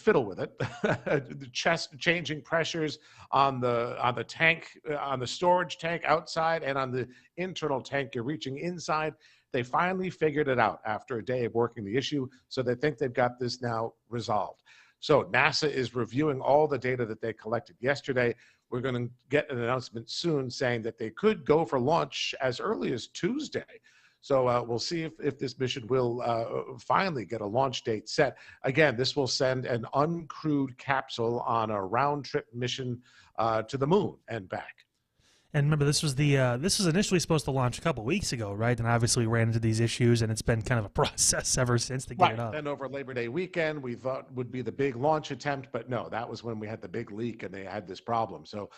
fiddle with it. Changing pressures on the tank, on the storage tank outside, and on the internal tank you're reaching inside. They finally figured it out after a day of working the issue, so they think they've got this now resolved. So NASA is reviewing all the data that they collected yesterday. We're going to get an announcement soon saying that they could go for launch as early as Tuesday. So we'll see if this mission will finally get a launch date set. Again, this will send an uncrewed capsule on a round-trip mission to the moon and back. And remember, this was initially supposed to launch a couple weeks ago, right? And obviously we ran into these issues, and it's been kind of a process ever since to get it up. And over Labor Day weekend, we thought would be the big launch attempt, but no, that was when we had the big leak and they had this problem. So,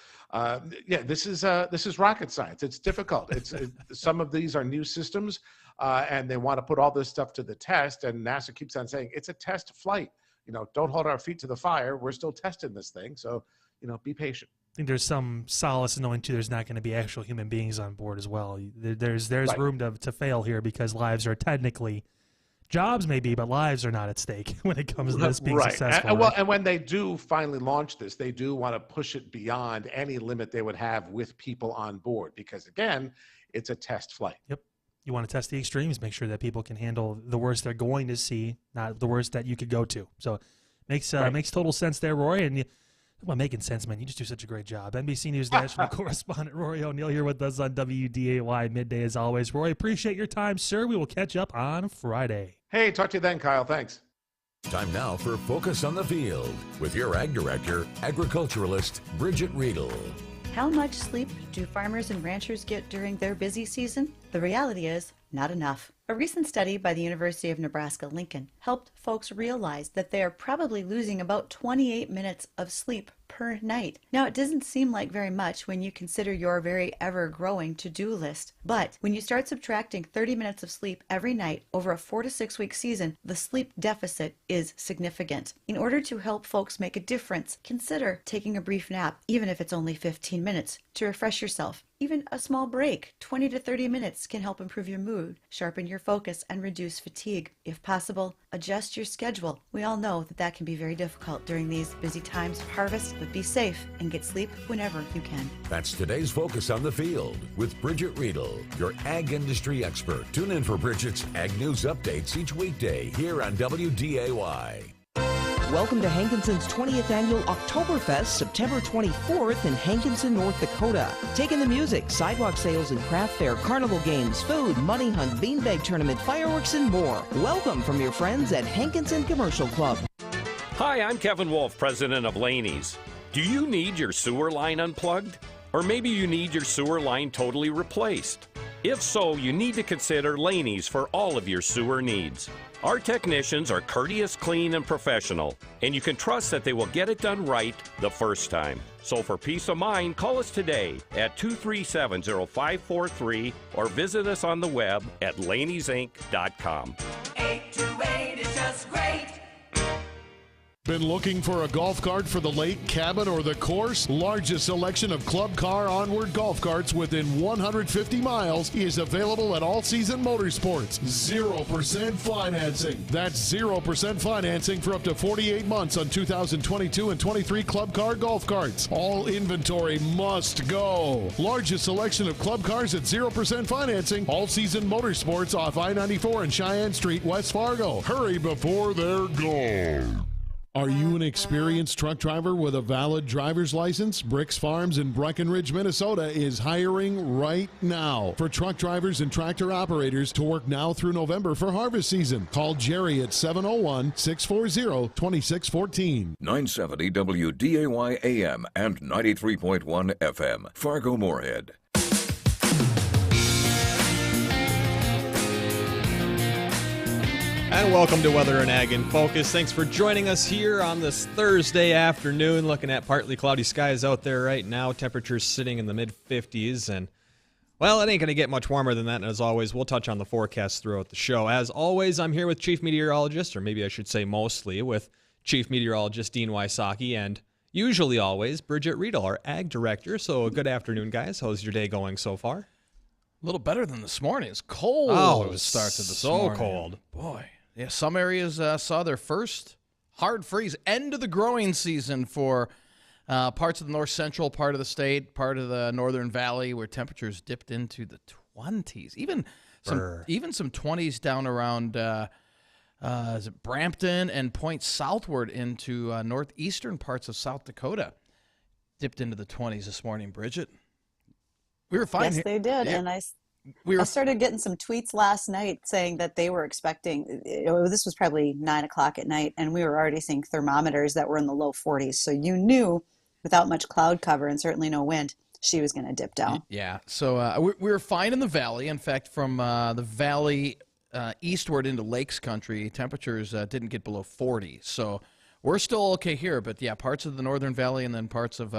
yeah, this is rocket science. It's difficult. Some of these are new systems, and they want to put all this stuff to the test. And NASA keeps on saying it's a test flight. Don't hold our feet to the fire. We're still testing this thing. So, be patient. I think there's some solace in knowing, too, there's not going to be actual human beings on board as well. There's right. room to fail here because lives are technically, jobs maybe, but lives are not at stake when it comes to this being successful. And when they do finally launch this, they do want to push it beyond any limit they would have with people on board because, again, it's a test flight. Yep. You want to test the extremes, make sure that people can handle the worst they're going to see, not the worst that you could go to. So makes total sense there, Rory. And well, making sense, man. You just do such a great job. NBC News national correspondent Rory O'Neill here with us on WDAY Midday as always. Rory, appreciate your time, sir. We will catch up on Friday. Hey, talk to you then, Kyle. Thanks. Time now for Focus on the Field with your Ag Director, agriculturalist Bridget Riedel. How much sleep do farmers and ranchers get during their busy season? The reality is, not enough. A recent study by the University of Nebraska-Lincoln helped folks realize that they are probably losing about 28 minutes of sleep per night. Now, it doesn't seem like very much when you consider your very ever-growing to-do list. But when you start subtracting 30 minutes of sleep every night over a 4 to 6 week season, the sleep deficit is significant. In order to help folks make a difference, consider taking a brief nap, even if it's only 15 minutes, to refresh yourself. Even a small break, 20 to 30 minutes, can help improve your mood, sharpen your focus, and reduce fatigue. If possible, adjust your schedule. We all know that can be very difficult during these busy times of harvest, but be safe and get sleep whenever you can. That's today's Focus on the Field with Bridget Riedel, your ag industry expert. Tune in for Bridget's Ag News updates each weekday here on WDAY. Welcome to Hankinson's 20th Annual Oktoberfest, September 24th in Hankinson, North Dakota. Take in the music, sidewalk sales and craft fair, carnival games, food, money hunt, beanbag tournament, fireworks, and more. Welcome from your friends at Hankinson Commercial Club. Hi, I'm Kevin Wolf, president of Laney's. Do you need your sewer line unplugged? Or maybe you need your sewer line totally replaced? If so, you need to consider Laney's for all of your sewer needs. Our technicians are courteous, clean, and professional, and you can trust that they will get it done right the first time. So for peace of mind, call us today at 237-0543 or visit us on the web at laneysinc.com. 828 is just great. Been looking for a golf cart for the lake, cabin, or the course? Largest selection of Club Car Onward golf carts within 150 miles is available at All Season Motorsports. 0% financing. That's 0% financing for up to 48 months on 2022 and 23 Club Car golf carts. All inventory must go. Largest selection of club cars at 0% financing. All Season Motorsports off I-94 and Cheyenne Street, West Fargo. Hurry before they're gone. Are you an experienced truck driver with a valid driver's license? Bricks Farms in Breckenridge, Minnesota is hiring right now for truck drivers and tractor operators to work now through November for harvest season. Call Jerry at 701-640-2614. 970 WDAY AM and 93.1 FM, Fargo-Moorhead. And welcome to Weather Ag InFocus. Thanks for joining us here on this Thursday afternoon. Looking at partly cloudy skies out there right now. Temperatures sitting in the mid-50s. And, well, it ain't going to get much warmer than that. And as always, we'll touch on the forecast throughout the show. As always, I'm here with Chief Meteorologist, or maybe I should say mostly, with Chief Meteorologist Dean Wysocki and usually always Bridget Riedel, our Ag Director. So good afternoon, guys. How's your day going so far? A little better than this morning. It's cold. Oh, it was started this so morning. Cold. Boy. Yeah, some areas saw their first hard freeze. End of the growing season for parts of the north central part of the state, part of the northern valley, where temperatures dipped into the 20s. Even some 20s down around is it Brampton and points southward into northeastern parts of South Dakota. Dipped into the 20s this morning, Bridget. We were fine. Yes, they did. Yeah. And I started getting some tweets last night saying that they were expecting, this was probably 9 o'clock at night, and we were already seeing thermometers that were in the low 40s. So you knew without much cloud cover and certainly no wind, she was going to dip down. Yeah. So we were fine in the valley. In fact, from the valley eastward into Lakes country, temperatures didn't get below 40. So we're still okay here, but yeah, parts of the northern valley and then parts of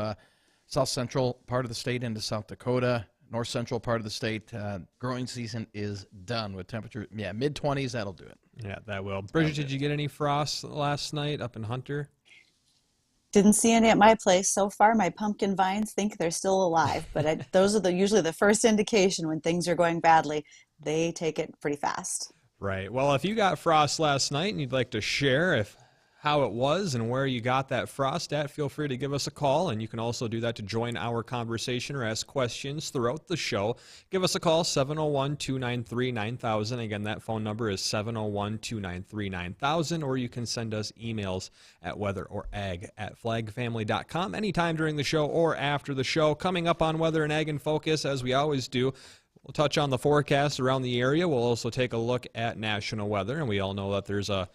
south central part of the state into South Dakota, north central part of the state, growing season is done with temperature, mid-20s, that'll do it. Yeah, that will. Bridget, did you get any frost last night up in Hunter? Didn't see any at my place. So far, my pumpkin vines think they're still alive, but those are usually the first indication when things are going badly. They take it pretty fast. Right. Well, if you got frost last night and you'd like to share how it was and where you got that frost at, feel free to give us a call, and you can also do that to join our conversation or ask questions throughout the show. Give us a call, 701-293-9000. Again, that phone number is 701-293-9000, or you can send us emails at weatherorag@flagfamily.com anytime during the show or after the show. Coming up on Weather and Ag in Focus, as we always do, we'll touch on the forecast around the area. We'll also take a look at national weather, and we all know that there's a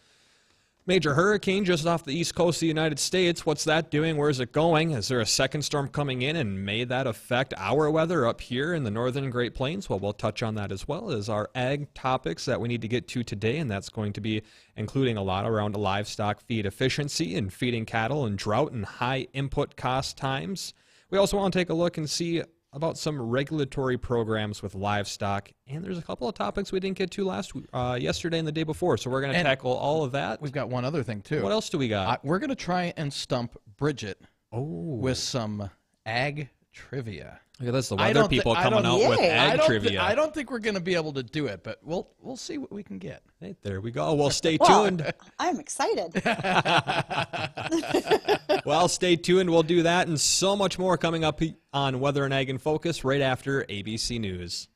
major hurricane just off the east coast of the United States. What's that doing? Where's it going? Is there a second storm coming in, and may that affect our weather up here in the northern Great Plains? Well, we'll touch on that as well as our ag topics that we need to get to today, and that's going to be including a lot around livestock feed efficiency and feeding cattle and drought and high input cost times. We also want to take a look and see about some regulatory programs with livestock, and there's a couple of topics we didn't get to yesterday and the day before, so we're going to tackle all of that. We've got one other thing, too. What else do we got? We're going to try and stump Bridget with some ag trivia. Look at this, the weather people coming out with ag trivia. I don't think we're going to be able to do it, but we'll see what we can get. Hey, there we go. Well, stay tuned. I'm excited. Well, stay tuned. We'll do that and so much more coming up on Weather and Ag in Focus right after ABC News.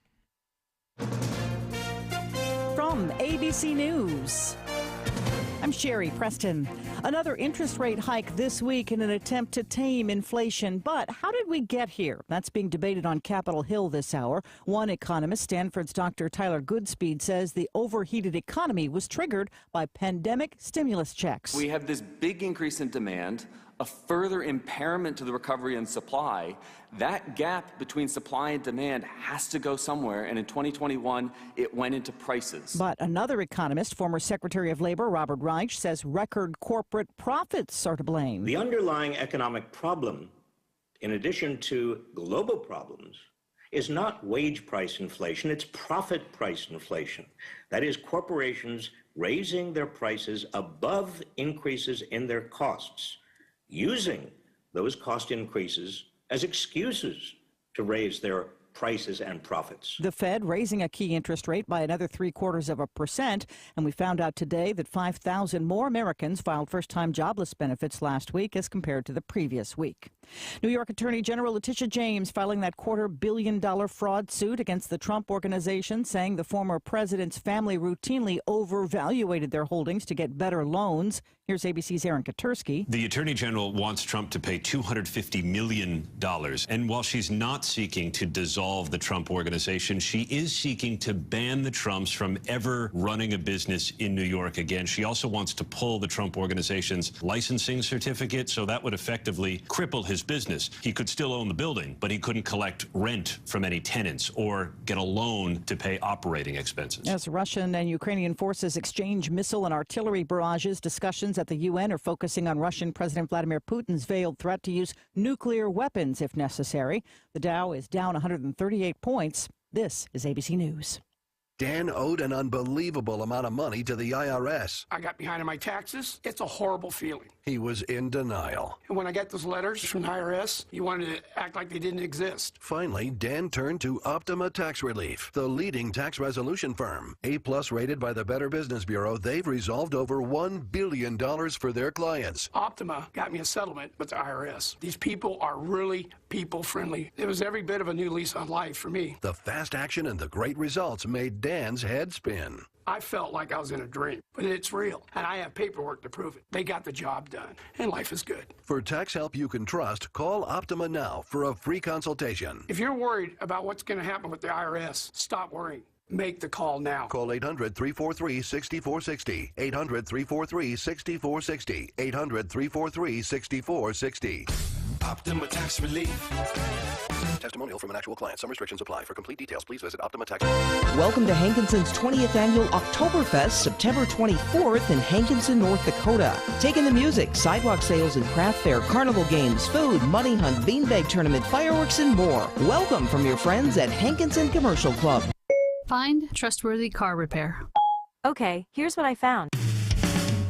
From ABC News, I'm Sherry Preston. Another interest rate hike this week in an attempt to tame inflation. But how did we get here? That's being debated on Capitol Hill this hour. One economist, Stanford's Dr. Tyler Goodspeed, says the overheated economy was triggered by pandemic stimulus checks. We have this big increase in demand, a further impairment to the recovery and supply. That gap between supply and demand has to go somewhere, and in 2021, it went into prices. But another economist, former Secretary of Labor Robert Reich, says record corporate profits are to blame. The underlying economic problem, in addition to global problems, is not wage price inflation, it's profit price inflation. That is, corporations raising their prices above increases in their costs, using those cost increases as excuses to raise their prices and profits. The Fed raising a key interest rate by another 0.75%, and we found out today that 5,000 more Americans filed first-time jobless benefits last week as compared to the previous week. New York Attorney General Letitia James filing that $250 million fraud suit against the Trump Organization, saying the former president's family routinely overvaluated their holdings to get better loans. Here's ABC's Aaron Katursky. The Attorney General wants Trump to pay $250 million. And while she's not seeking to dissolve the Trump Organization, she is seeking to ban the Trumps from ever running a business in New York again. She also wants to pull the Trump Organization's licensing certificate, so that would effectively cripple his business. He could still own the building, but he couldn't collect rent from any tenants or get a loan to pay operating expenses. As Russian and Ukrainian forces exchange missile and artillery barrages, discussions at the UN are focusing on Russian President Vladimir Putin's veiled threat to use nuclear weapons if necessary. The Dow is down 138 points. This is ABC News. Dan owed an unbelievable amount of money to the IRS. I got behind on my taxes. It's a horrible feeling. He was in denial. And when I got those letters from the IRS, you wanted to act like they didn't exist. Finally, Dan turned to Optima Tax Relief, the leading tax resolution firm. A-plus rated by the Better Business Bureau, they've resolved over $1 billion for their clients. Optima got me a settlement with the IRS. These people are really people-friendly. It was every bit of a new lease on life for me. The fast action and the great results made Dan's head spin. I felt like I was in a dream, but it's real, and I have paperwork to prove it. They got the job done, and life is good. For tax help you can trust, call Optima now for a free consultation. If you're worried about what's going to happen with the IRS, stop worrying. Make the call now. Call 800-343-6460. 800-343-6460. 800-343-6460. Optima Tax Relief. Testimonial from an actual client. Some restrictions apply. For complete details, please visit Optima Tax. Welcome to Hankinson's 20th Annual Oktoberfest, September 24th in Hankinson, North Dakota. Taking the music, sidewalk sales and craft fair, carnival games, food, money hunt, beanbag tournament, fireworks, and more. Welcome from your friends at Hankinson Commercial Club. Find trustworthy car repair. Okay, here's what I found.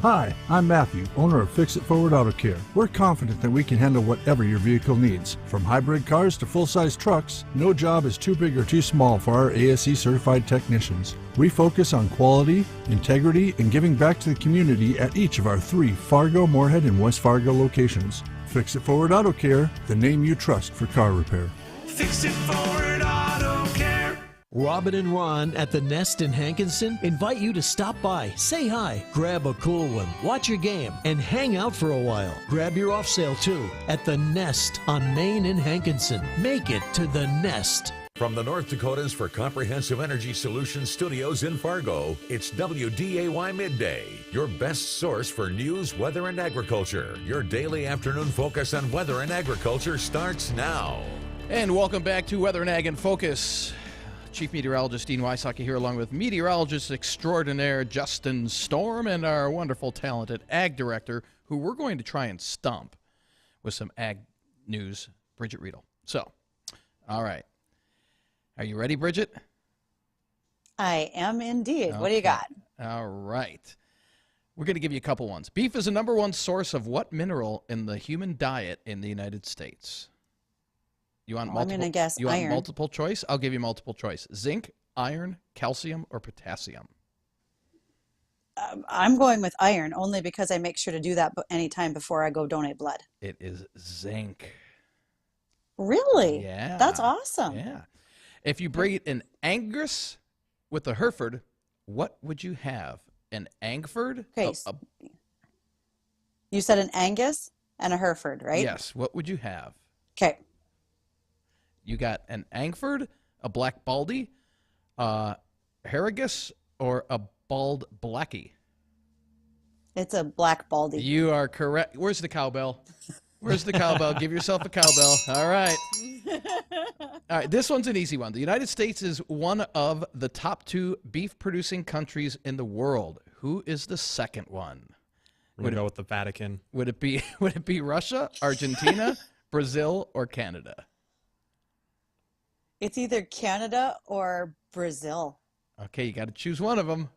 Hi, I'm Matthew, owner of Fix It Forward Auto Care. We're confident that we can handle whatever your vehicle needs. From hybrid cars to full-size trucks, no job is too big or too small for our ASE certified technicians. We focus on quality, integrity, and giving back to the community at each of our 3 Fargo, Moorhead, and West Fargo locations. Fix It Forward Auto Care, the name you trust for car repair. Fix It Forward Auto Care. Robin and Ron at the Nest in Hankinson invite you to stop by, say hi, grab a cool one, watch your game, and hang out for a while. Grab your off sale too at the Nest on Main in Hankinson. Make it to the Nest. From the North Dakotas for Comprehensive Energy Solutions Studios in Fargo, it's WDAY Midday, your best source for news, weather, and agriculture. Your daily afternoon focus on weather and agriculture starts now. And welcome back to Weather Ag InFocus. Chief Meteorologist Dean Wysocki here, along with meteorologist extraordinaire Justin Storm and our wonderful, talented ag director, who we're going to try and stump with some ag news, Bridget Riedel. So, all right. Are you ready, Bridget? I am indeed. Okay. What do you got? All right. We're going to give you a couple ones. Beef is the #1 source of what mineral in the human diet in the United States? You want multiple? I'm going to guess you iron. Want multiple choice? I'll give you multiple choice. Zinc, iron, calcium, or potassium? I'm going with iron only because I make sure to do that anytime before I go donate blood. It is zinc. Really? Yeah. That's awesome. Yeah. If you breed an Angus with a Hereford, what would you have? An Angford? Okay. You said an Angus and a Hereford, right? Yes. What would you have? Okay. You got an Angford, a Black Baldy, Harrigus, or a Bald Blackie? It's a Black Baldy. You are correct. Where's the cowbell? Where's the cowbell? Give yourself a cowbell. All right. All right, this one's an easy one. The United States is one of the top 2 beef-producing countries in the world. Who is the second one? We're going to go with the Vatican. Would it be Russia, Argentina, Brazil, or Canada? It's either Canada or Brazil. Okay, you got to choose one of them.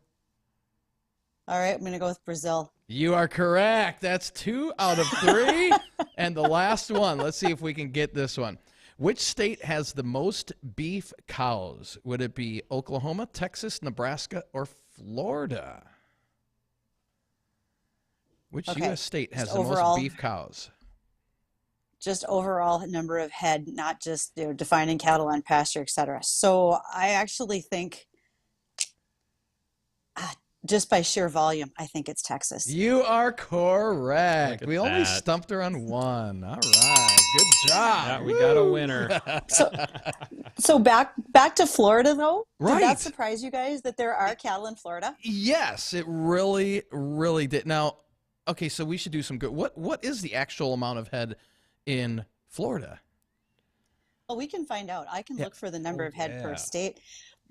All right, I'm going to go with Brazil. You are correct. That's 2 out of 3. And the last one, let's see if we can get this one. Which state has the most beef cows? Would it be Oklahoma, Texas, Nebraska, or Florida? Which U.S. state has the most beef cows? Just overall number of head, not just defining cattle on pasture, etc. So I actually think, just by sheer volume, I think it's Texas. You are correct. We only stumped her on one. All right, good job. Yeah, we got a winner. So back to Florida though. Right. Did that surprise you guys that there are cattle in Florida? Yes, it really, really did. Now, okay, so we should do some good. What is the actual amount of head in Florida? Well, we can find out. I can look for the number of head per state.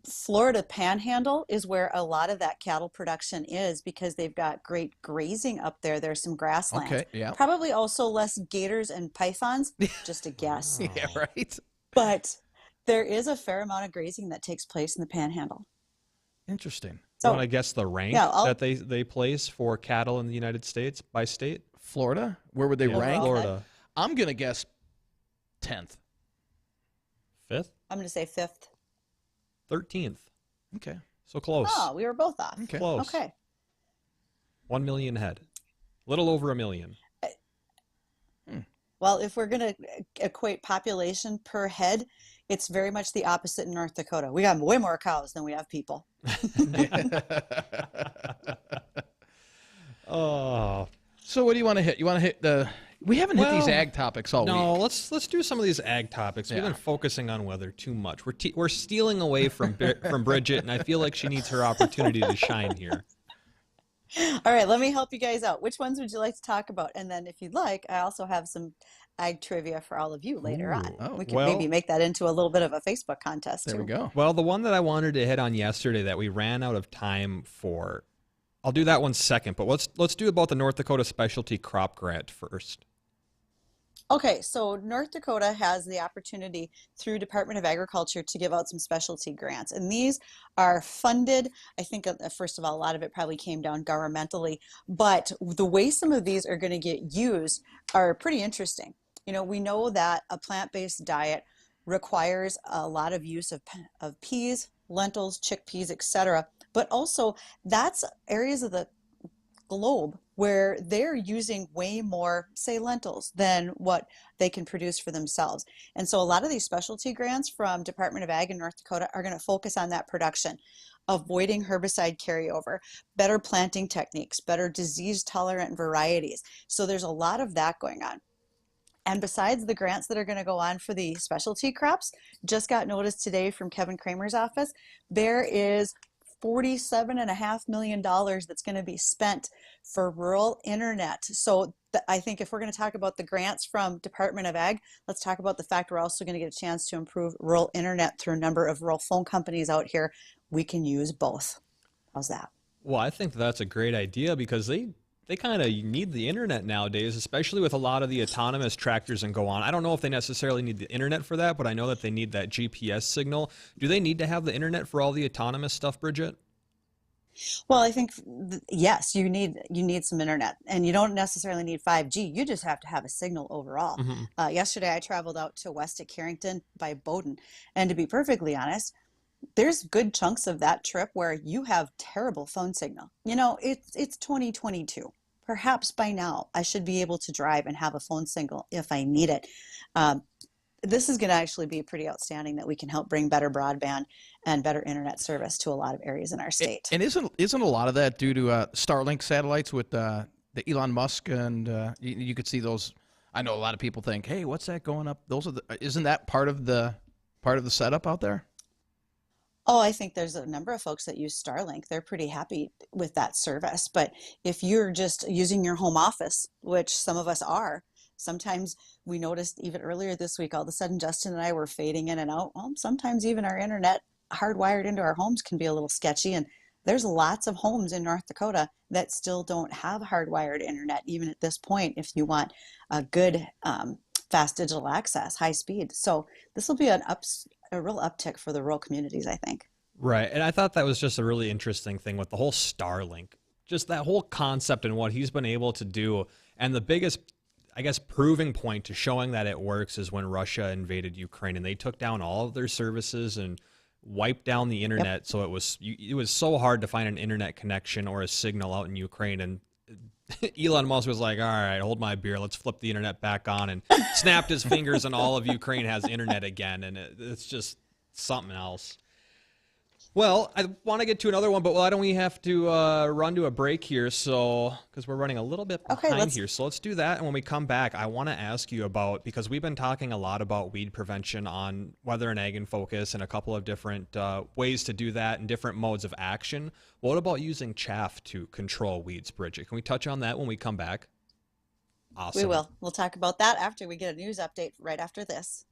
Florida Panhandle is where a lot of that cattle production is because they've got great grazing up there. There's some grasslands. Okay, yeah. Probably also less gators and pythons, just a guess. Yeah, right. But there is a fair amount of grazing that takes place in the Panhandle. Interesting. So, you want to guess the rank that they place for cattle in the United States by state? Florida? Where would they rank? Florida. I'm going to guess 10th. 5th? I'm going to say 5th. 13th. Okay. So close. Oh, we were both off. Okay. Close. Okay. 1 million head. Little over 1 million. Well, if we're going to equate population per head, it's very much the opposite in North Dakota. We got way more cows than we have people. Oh. So what do you want to hit? You want to hit the... We haven't hit these ag topics all week. No, let's do some of these ag topics. We've been focusing on weather too much. We're stealing away from from Bridget, and I feel like she needs her opportunity to shine here. All right, let me help you guys out. Which ones would you like to talk about? And then if you'd like, I also have some ag trivia for all of you later on. Oh, we can maybe make that into a little bit of a Facebook contest, There we go. Well, the one that I wanted to hit on yesterday that we ran out of time for, I'll do that one second, but let's do about the North Dakota Specialty Crop Grant first. Okay, so North Dakota has the opportunity through Department of Agriculture to give out some specialty grants. And these are funded, I think, first of all, a lot of it probably came down governmentally, but the way some of these are going to get used are pretty interesting. You know, we know that a plant-based diet requires a lot of use of peas, lentils, chickpeas, etc. But also, that's areas of the globe where they're using way more, say, lentils than what they can produce for themselves. And so a lot of these specialty grants from Department of Ag in North Dakota are going to focus on that production, avoiding herbicide carryover, better planting techniques, better disease-tolerant varieties. So there's a lot of that going on. And besides the grants that are going to go on for the specialty crops, just got notice today from Kevin Kramer's office, there is $47.5 million that's going to be spent for rural internet. So I think if we're going to talk about the grants from Department of Ag, let's talk about the fact we're also going to get a chance to improve rural internet through a number of rural phone companies out here. We can use both. How's that? Well, I think that's a great idea because they kind of need the internet nowadays, especially with a lot of the autonomous tractors and go on. I don't know if they necessarily need the internet for that, but I know that they need that GPS signal. Do they need to have the internet for all the autonomous stuff, Bridget? Well, I think, yes, you need some internet, and you don't necessarily need 5G. You just have to have a signal overall. Mm-hmm. Yesterday, I traveled out to west at Carrington by Bowdoin, and to be perfectly honest, there's good chunks of that trip where you have terrible phone signal. You know, it's 2022. Perhaps by now I should be able to drive and have a phone signal if I need it. This is going to actually be pretty outstanding that we can help bring better broadband and better internet service to a lot of areas in our state. And isn't a lot of that due to Starlink satellites with the Elon Musk, and you could see those? I know a lot of people think, hey, what's that going up? Isn't that part of the setup out there? Oh, I think there's a number of folks that use Starlink. They're pretty happy with that service. But if you're just using your home office, which some of us are, sometimes we noticed even earlier this week, all of a sudden Justin and I were fading in and out. Well, sometimes even our internet hardwired into our homes can be a little sketchy. And there's lots of homes in North Dakota that still don't have hardwired internet, even at this point, if you want a good fast digital access, high speed. So this will be a real uptick for the rural communities, I think. Right. And I thought that was just a really interesting thing with the whole Starlink, just that whole concept and what he's been able to do. And the biggest, I guess, proving point to showing that it works is when Russia invaded Ukraine and they took down all of their services and wiped down the internet. Yep. So it was so hard to find an internet connection or a signal out in Ukraine. And Elon Musk was like, all right, hold my beer. Let's flip the internet back on, and snapped his fingers and all of Ukraine has internet again. And it's just something else. Well, I want to get to another one, but why don't we have to run to a break here? So, because we're running a little bit behind here. So let's do that. And when we come back, I want to ask you about, because we've been talking a lot about weed prevention on Weather and Ag InFocus and a couple of different ways to do that and different modes of action. What about using chaff to control weeds, Bridget? Can we touch on that when we come back? Awesome. We will. We'll talk about that after we get a news update right after this.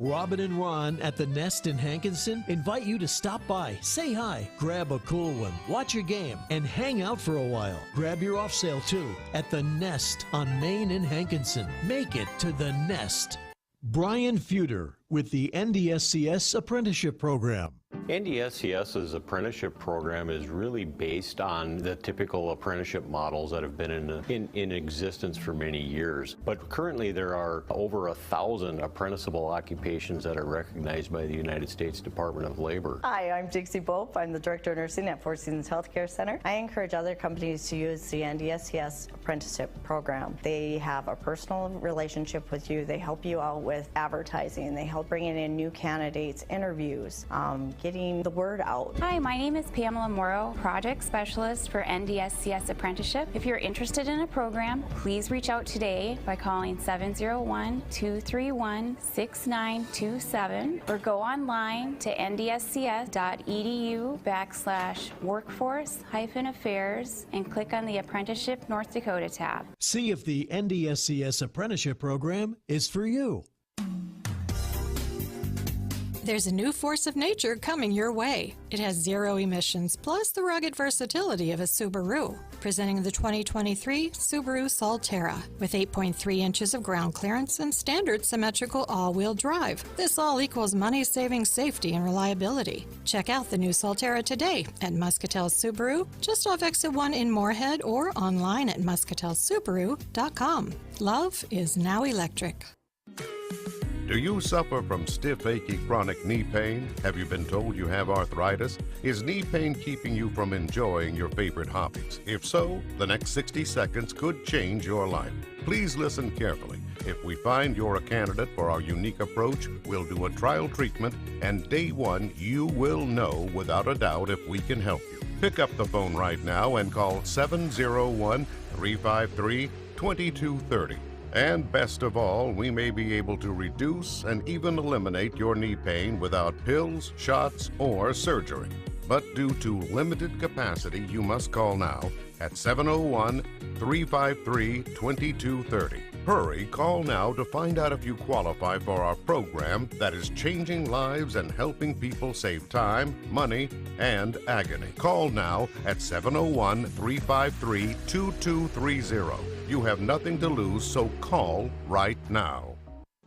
Robin and Ron at the Nest in Hankinson invite you to stop by, say hi, grab a cool one, watch a game, and hang out for a while. Grab your off sale too at the Nest on Main in Hankinson. Make it to the Nest. Brian Feuder with the Ndscs Apprenticeship Program. Ndscs's apprenticeship program is really based on the typical apprenticeship models that have been in existence for many years. But currently there are over 1,000 apprenticeable occupations that are recognized by the United States Department of Labor. Hi, I'm Dixie Bope. I'm the Director of Nursing at Four Seasons Healthcare Center. I encourage other companies to use the Ndscs apprenticeship program. They have a personal relationship with you. They help you out with advertising. They help bringing in new candidates, interviews, getting the word out. Hi, my name is Pamela Morrow, Project Specialist for Ndscs Apprenticeship. If you're interested in a program, please reach out today by calling 701-231-6927 or go online to ndscs.edu/workforce-affairs and click on the Apprenticeship North Dakota tab. See if the NDSCS apprenticeship program is for you. There's a new force of nature coming your way. It has zero emissions, plus the rugged versatility of a Subaru. Presenting the 2023 Subaru Solterra with 8.3 inches of ground clearance and standard symmetrical all-wheel drive. This all equals money-saving safety and reliability. Check out the new Solterra today at Muscatel Subaru, just off Exit 1 in Moorhead, or online at muscatelsubaru.com. Love is now electric. Do you suffer from stiff, achy, chronic knee pain? Have you been told you have arthritis? Is knee pain keeping you from enjoying your favorite hobbies? If so, the next 60 seconds could change your life. Please listen carefully. If we find you're a candidate for our unique approach, we'll do a trial treatment, and day one, you will know without a doubt if we can help you. Pick up the phone right now and call 701-353-2230. And best of all, we may be able to reduce and even eliminate your knee pain without pills, shots, or surgery. But due to limited capacity, you must call now at 701-353-2230. Hurry, call now to find out if you qualify for our program that is changing lives and helping people save time, money, and agony. Call now at 701-353-2230. You have nothing to lose, so call right now.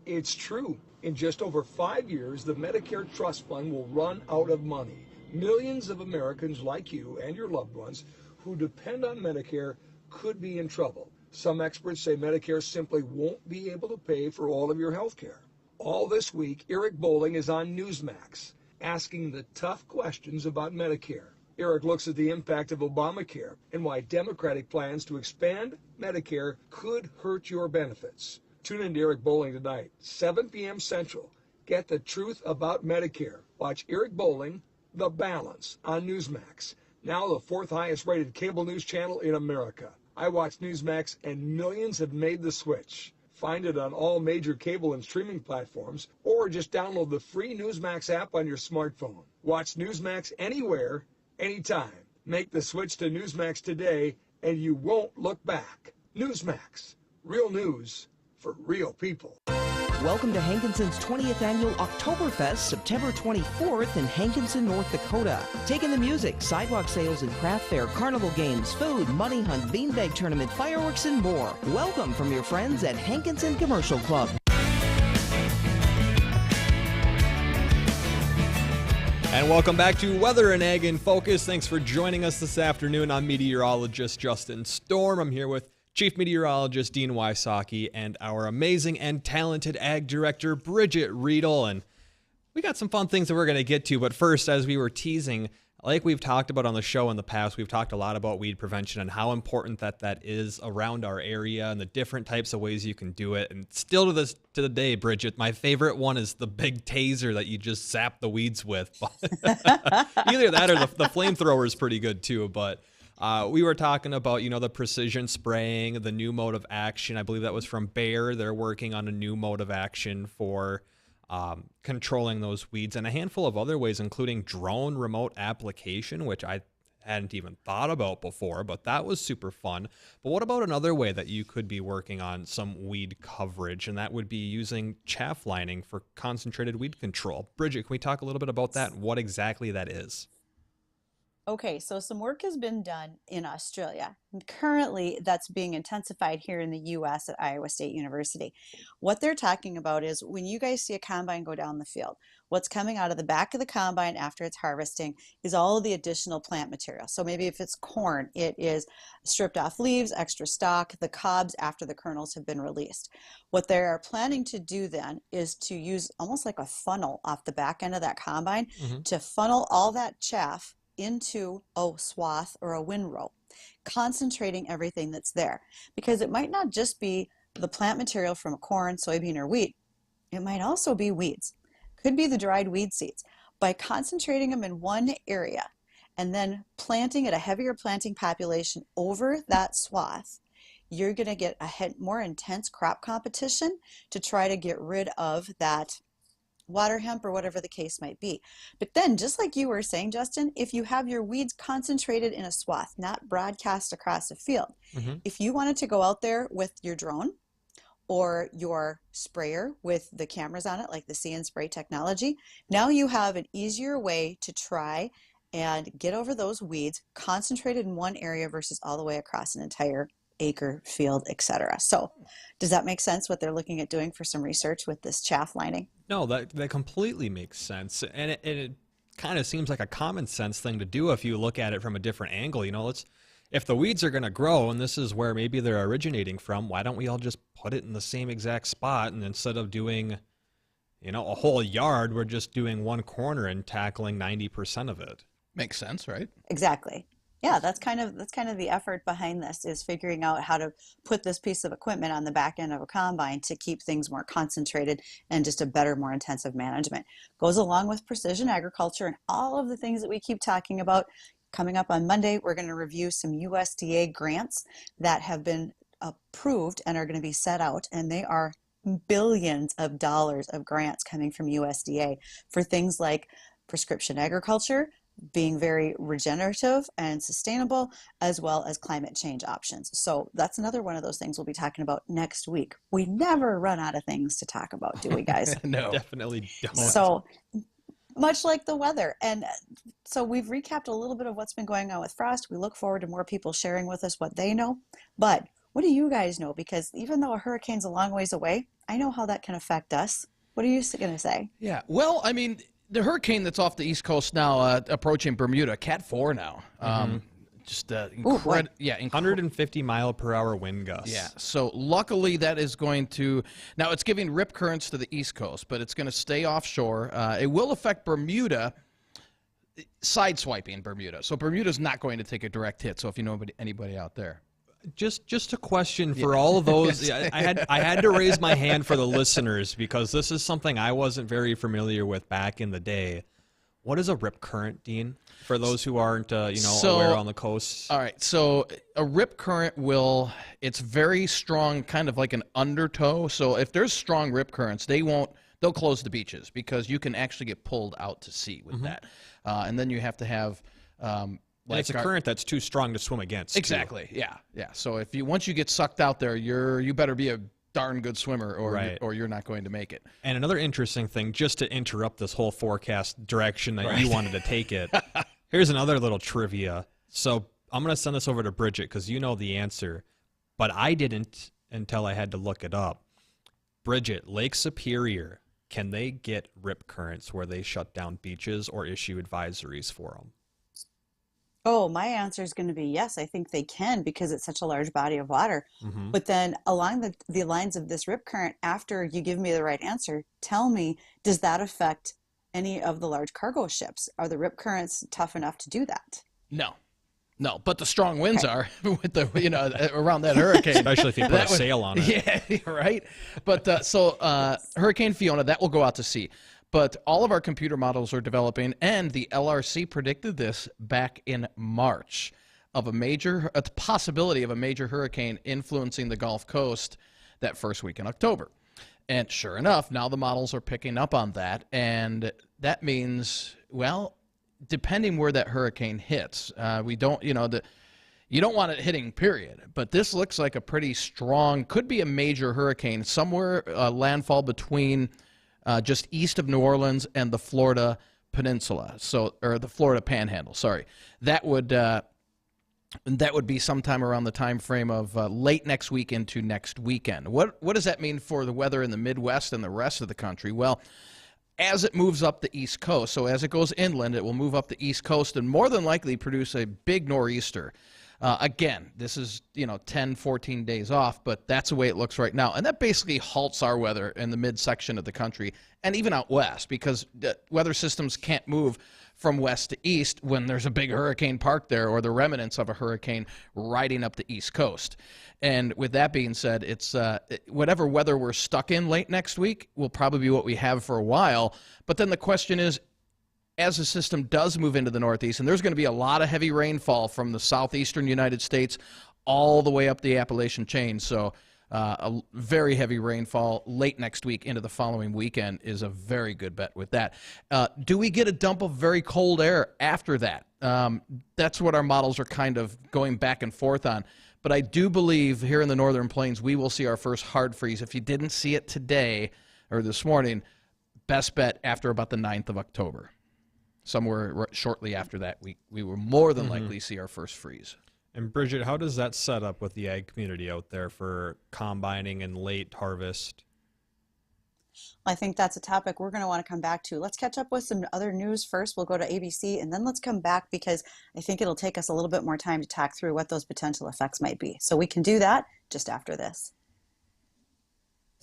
It's true. In just over 5 years, the Medicare Trust Fund will run out of money. Millions of Americans like you and your loved ones who depend on Medicare could be in trouble. Some experts say Medicare simply won't be able to pay for all of your health care. All this week, Eric Bowling is on Newsmax, asking the tough questions about Medicare. Eric looks at the impact of Obamacare and why Democratic plans to expand Medicare could hurt your benefits. Tune in to Eric Bowling tonight, 7 p.m. Central. Get the truth about Medicare. Watch Eric Bowling, The Balance, on Newsmax, now the 4th highest rated cable news channel in America. I watch Newsmax and millions have made the switch. Find it on all major cable and streaming platforms, or just download the free Newsmax app on your smartphone. Watch Newsmax anywhere, anytime. Make the switch to Newsmax today and you won't look back. Newsmax, real news for real people. Welcome to Hankinson's 20th Annual Oktoberfest, September 24th in Hankinson, North Dakota. Taking the music, sidewalk sales and craft fair, carnival games, food, money hunt, beanbag tournament, fireworks, and more. Welcome from your friends at Hankinson Commercial Club. And welcome back to Weather Ag InFocus. Thanks for joining us this afternoon. I'm meteorologist Justin Storm. I'm here with Chief Meteorologist Dean Wysocki and our amazing and talented Ag Director Bridget Riedel. And we got some fun things that we're going to get to. But first, as we were teasing, like we've talked about on the show in the past, we've talked a lot about weed prevention and how important that is around our area and the different types of ways you can do it. And still to the day, Bridget, my favorite one is the big taser that you just zap the weeds with. Either that or the flamethrower is pretty good too. But we were talking about, the precision spraying, the new mode of action. I believe that was from Bayer. They're working on a new mode of action for controlling those weeds, and a handful of other ways, including drone remote application, which I hadn't even thought about before, but that was super fun. But what about another way that you could be working on some weed coverage, and that would be using chaff lining for concentrated weed control? Bridget, can we talk a little bit about that and what exactly that is? Okay, so some work has been done in Australia. Currently, that's being intensified here in the US at Iowa State University. What they're talking about is when you guys see a combine go down the field, what's coming out of the back of the combine after it's harvesting is all of the additional plant material. So maybe if it's corn, it is stripped off leaves, extra stalk, the cobs after the kernels have been released. What they are planning to do then is to use almost like a funnel off the back end of that combine to funnel all that chaff into a swath or a windrow, concentrating everything that's there. Because it might not just be the plant material from a corn, soybean, or wheat. It might also be weeds. Could be the dried weed seeds. By concentrating them in one area and then planting at a heavier planting population over that swath, you're going to get a more intense crop competition to try to get rid of that water hemp or whatever the case might be. But then, just like you were saying, Justin, if you have your weeds concentrated in a swath, not broadcast across a field, if you wanted to go out there with your drone or your sprayer with the cameras on it, like the See and Spray technology, now you have an easier way to try and get over those weeds concentrated in one area versus all the way across an entire acre, field, etc. So does that make sense, what they're looking at doing for some research with this chaff lining? No, that completely makes sense. And it kind of seems like a common sense thing to do if you look at it from a different angle. You know, if the weeds are going to grow and this is where maybe they're originating from, why don't we all just put it in the same exact spot? And instead of doing, you know, a whole yard, we're just doing one corner and tackling 90% of it. Makes sense, right? Exactly. Yeah, that's kind of the effort behind this, is figuring out how to put this piece of equipment on the back end of a combine to keep things more concentrated and just a better, more intensive management. Goes along with precision agriculture and all of the things that we keep talking about. Coming up on Monday, we're going to review some USDA grants that have been approved and are going to be set out, and they are billions of dollars of grants coming from USDA for things like prescription agriculture, being very regenerative and sustainable, as well as climate change options. So that's another one of those things we'll be talking about next week. We never run out of things to talk about, do we, guys? No, definitely don't. So much like the weather. And so we've recapped a little bit of what's been going on with frost. We look forward to more people sharing with us what they know. But what do you guys know? Because even though a hurricane's a long ways away, I know how that can affect us. What are you going to say? Yeah, well, I mean, the hurricane that's off the East Coast now, approaching Bermuda, Cat 4 now. Just incredible. Yeah, 150 mile per hour wind gusts. Yeah. So luckily that is going to, now it's giving rip currents to the East Coast, but it's going to stay offshore. It will affect Bermuda, sideswiping Bermuda. So Bermuda's not going to take a direct hit. So if you know anybody out there. Just a question for all of those. I had to raise my hand for the listeners because this is something I wasn't very familiar with back in the day. What is a rip current, Dean? For those who aren't aware on the coast. All right. So a rip current it's very strong, kind of like an undertow. So if there's strong rip currents, they'll close the beaches because you can actually get pulled out to sea with that. And then you have to have it's a current that's too strong to swim against. Exactly. Too. Yeah. So once you get sucked out there, you better be a darn good swimmer or you're not going to make it. And another interesting thing, just to interrupt this whole forecast direction that you wanted to take it, here's another little trivia. So I'm going to send this over to Bridget because you know the answer, but I didn't until I had to look it up. Bridget, Lake Superior, can they get rip currents where they shut down beaches or issue advisories for them? Oh, my answer is going to be yes. I think they can because it's such a large body of water. But then along the lines of this rip current, after you give me the right answer, tell me, does that affect any of the large cargo ships? Are the rip currents tough enough to do that? No, but the strong winds are with the around that hurricane, especially if you put a sail on it. Yeah, right. But so Hurricane Fiona, that will go out to sea. But all of our computer models are developing, and the LRC predicted this back in March of a possibility of a major hurricane influencing the Gulf Coast that first week in October. And sure enough, now the models are picking up on that, and that means, well, depending where that hurricane hits, you don't want it hitting, period. But this looks like a pretty strong, could be a major hurricane, somewhere landfall between just east of New Orleans and the Florida Peninsula, or the Florida Panhandle. Sorry, that would be sometime around the time frame of late next week into next weekend. What does that mean for the weather in the Midwest and the rest of the country? Well, as it moves up the East Coast, so as it goes inland, it will move up the East Coast and more than likely produce a big nor'easter. Again, this is 10, 14 days off, but that's the way it looks right now. And that basically halts our weather in the midsection of the country and even out west, because weather systems can't move from west to east when there's a big hurricane parked there or the remnants of a hurricane riding up the East Coast. And with that being said, it's whatever weather we're stuck in late next week will probably be what we have for a while. But then the question is, as the system does move into the Northeast, and there's going to be a lot of heavy rainfall from the southeastern United States all the way up the Appalachian chain. So a very heavy rainfall late next week into the following weekend is a very good bet with that. Do we get a dump of very cold air after that? That's what our models are kind of going back and forth on. But I do believe here in the Northern Plains we will see our first hard freeze. If you didn't see it today or this morning, best bet after about the 9th of October. Somewhere shortly after that, we will more than likely see our first freeze. And Bridget, how does that set up with the ag community out there for combining and late harvest? I think that's a topic we're going to want to come back to. Let's catch up with some other news first. We'll go to ABC, and then let's come back because I think it'll take us a little bit more time to talk through what those potential effects might be. So we can do that just after this.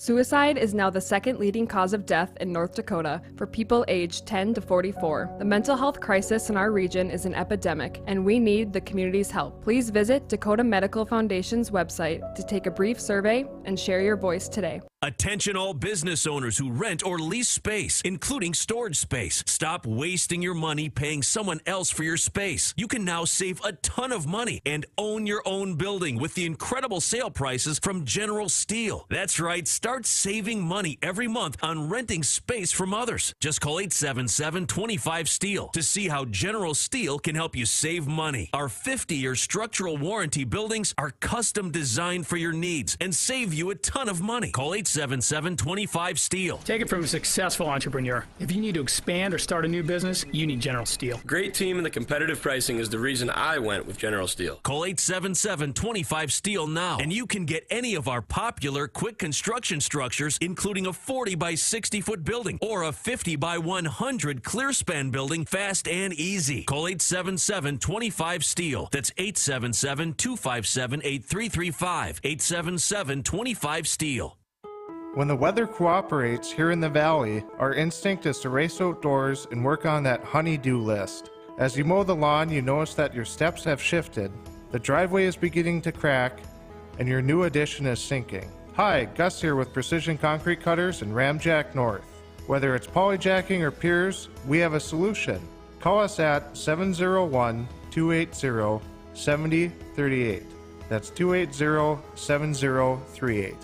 Suicide is now the second leading cause of death in North Dakota for people aged 10 to 44. The mental health crisis in our region is an epidemic, and we need the community's help. Please visit Dakota Medical Foundation's website to take a brief survey and share your voice today. Attention all business owners who rent or lease space, including storage space. Stop wasting your money paying someone else for your space. You can now save a ton of money and own your own building with the incredible sale prices from General Steel. That's right, start saving money every month on renting space from others. Just call 877-25-STEEL to see how General Steel can help you save money. Our 50-year structural warranty buildings are custom designed for your needs and save you a ton of money. Call 877-25-STEEL. Take it from a successful entrepreneur. If you need to expand or start a new business, you need General Steel. Great team and the competitive pricing is the reason I went with General Steel. Call 877-25-STEEL now, and you can get any of our popular quick construction structures, including a 40 by 60 foot building or a 50 by 100 clear span building fast and easy. Call 877-25-STEEL. That's 877-257-8335. 877-25-STEEL. When the weather cooperates here in the valley, our instinct is to race outdoors and work on that honey-do list. As you mow the lawn, you notice that your steps have shifted, the driveway is beginning to crack, and your new addition is sinking. Hi, Gus here with Precision Concrete Cutters and Ramjack North. Whether it's polyjacking or piers, we have a solution. Call us at 701-280-7038. That's 280-7038.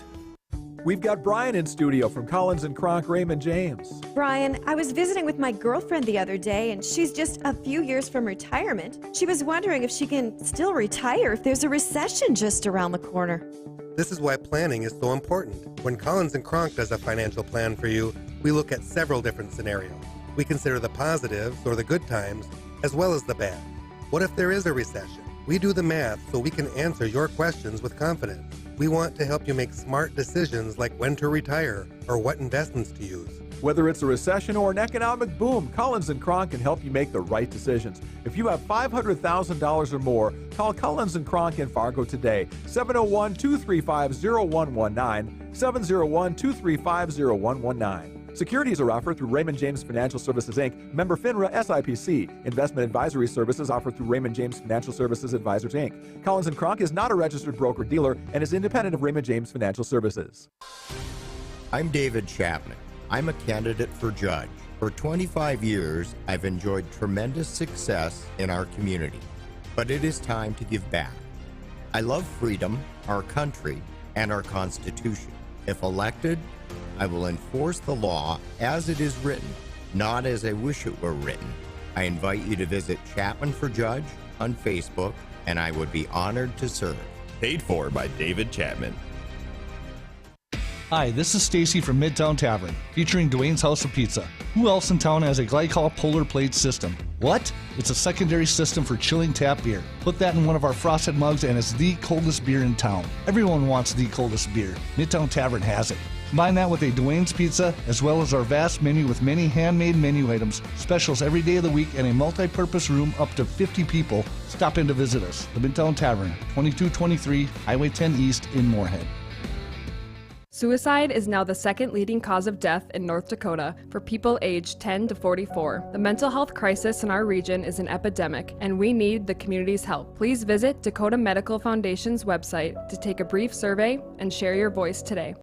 We've got Brian in studio from Collins & Kronk Raymond James. Brian, I was visiting with my girlfriend the other day, and she's just a few years from retirement. She was wondering if she can still retire if there's a recession just around the corner. This is why planning is so important. When Collins & Kronk does a financial plan for you, we look at several different scenarios. We consider the positives or the good times, as well as the bad. What if there is a recession? We do the math so we can answer your questions with confidence. We want to help you make smart decisions like when to retire or what investments to use. Whether it's a recession or an economic boom, Collins & Kronk can help you make the right decisions. If you have $500,000 or more, call Collins & Kronk in Fargo today, 701-235-0119, 701-235-0119. Securities are offered through Raymond James Financial Services, Inc., member FINRA SIPC. Investment advisory services offered through Raymond James Financial Services Advisors, Inc. Collins & Kronk is not a registered broker-dealer and is independent of Raymond James Financial Services. I'm David Chapman. I'm a candidate for judge. For 25 years, I've enjoyed tremendous success in our community, but it is time to give back. I love freedom, our country, and our Constitution. If elected, I will enforce the law as it is written, not as I wish it were written. I invite you to visit Chapman for Judge on Facebook, and I would be honored to serve. Paid for by David Chapman. Hi, this is Stacy from Midtown Tavern, featuring Dwayne's House of Pizza. Who else in town has a glycol polar plate system? What? It's a secondary system for chilling tap beer. Put that in one of our frosted mugs and it's the coldest beer in town. Everyone wants the coldest beer. Midtown Tavern has it. Combine that with a Dwayne's Pizza, as well as our vast menu with many handmade menu items, specials every day of the week, and a multi-purpose room up to 50 people. Stop in to visit us. The Midtown Tavern, 2223 Highway 10 East in Moorhead. Suicide is now the second leading cause of death in North Dakota for people aged 10 to 44. The mental health crisis in our region is an epidemic, and we need the community's help. Please visit Dakota Medical Foundation's website to take a brief survey and share your voice today.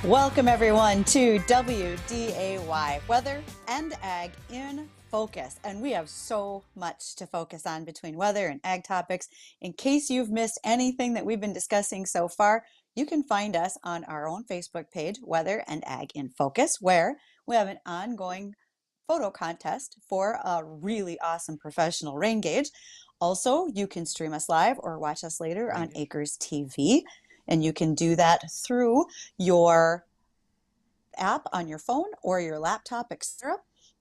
Welcome, everyone, to WDAY, Weather and Ag in Focus. And we have so much to focus on between weather and ag topics. In case you've missed anything that we've been discussing so far, you can find us on our own Facebook page, Weather and Ag in Focus, where we have an ongoing photo contest for a really awesome professional rain gauge. Also, you can stream us live or watch us later on Acres TV. And you can do that through your app on your phone or your laptop, etc.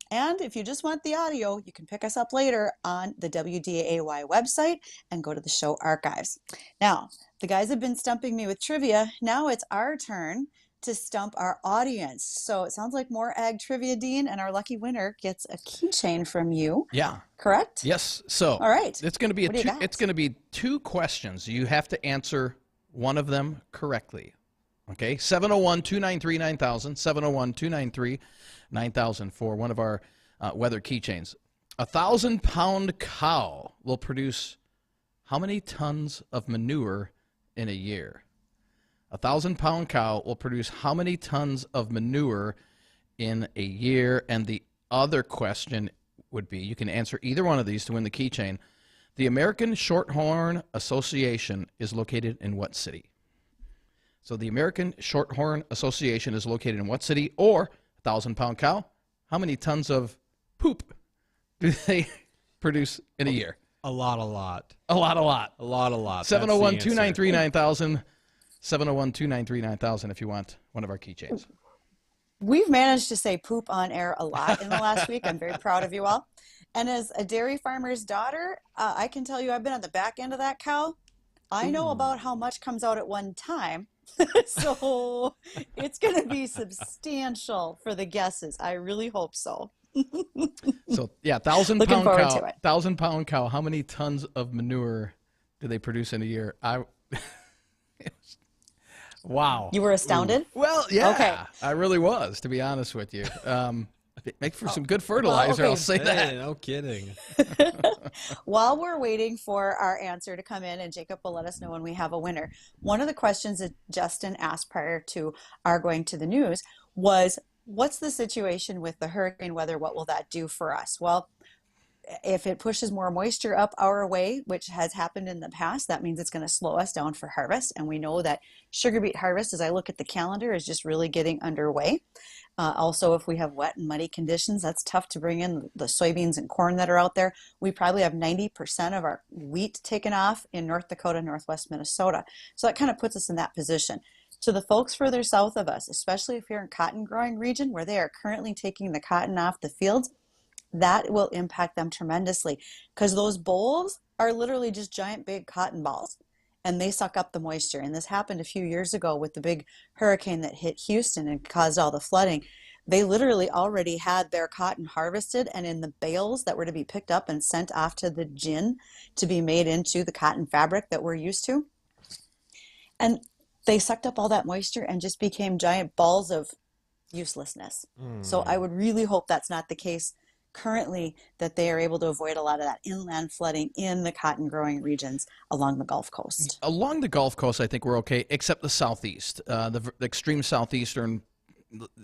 And if you just want the audio, you can pick us up later on the WDAY website and go to the show archives. Now, the guys have been stumping me with trivia. Now it's our turn to stump our audience. So it sounds like more ag trivia, Dean, and our lucky winner gets a keychain from you. Yeah. Correct? Yes. So all right. It's going to be two questions. You have to answer one of them correctly. Okay, 701-293-9000, 701-293-9000 for one of our weather keychains. 1,000-pound cow will produce how many tons of manure in a year? 1,000-pound cow will produce how many tons of manure in a year? And the other question would be, you can answer either one of these to win the keychain. The American Shorthorn Association is located in what city? So the American Shorthorn Association is located in what city? Or 1,000-pound cow, how many tons of poop do they produce in a year? A lot. 701-293-9000, 701-293-9000 if you want one of our keychains. We've managed to say poop on air a lot in the last week. I'm very proud of you all. And as a dairy farmer's daughter, I can tell you I've been on the back end of that cow. I know about how much comes out at one time. So it's going to be substantial for the guesses. I really hope so. So, yeah, 1,000-pound cow. How many tons of manure do they produce in a year? Wow. You were astounded? Ooh. Well, yeah. Okay. I really was, to be honest with you. Make for some good fertilizer, I'll say that. No kidding. While we're waiting for our answer to come in, and Jacob will let us know when we have a winner, one of the questions that Justin asked prior to our going to the news was, what's the situation with the hurricane weather? What will that do for us? Well, if it pushes more moisture up our way, which has happened in the past, that means it's going to slow us down for harvest. And we know that sugar beet harvest, as I look at the calendar, is just really getting underway. Also, if we have wet and muddy conditions, that's tough to bring in the soybeans and corn that are out there. We probably have 90% of our wheat taken off in North Dakota, Northwest Minnesota. So that kind of puts us in that position. To the folks further south of us, especially if you're in cotton growing region where they are currently taking the cotton off the fields, that will impact them tremendously because those bowls are literally just giant big cotton balls and they suck up the moisture. And this happened a few years ago with the big hurricane that hit Houston and caused all the flooding. They literally already had their cotton harvested and in the bales that were to be picked up and sent off to the gin to be made into the cotton fabric that we're used to. And they sucked up all that moisture and just became giant balls of uselessness. So I would really hope that's not the case currently, that they are able to avoid a lot of that inland flooding in the cotton growing regions along the Gulf Coast. Along the Gulf Coast, I think we're okay, except the southeast, the extreme southeastern,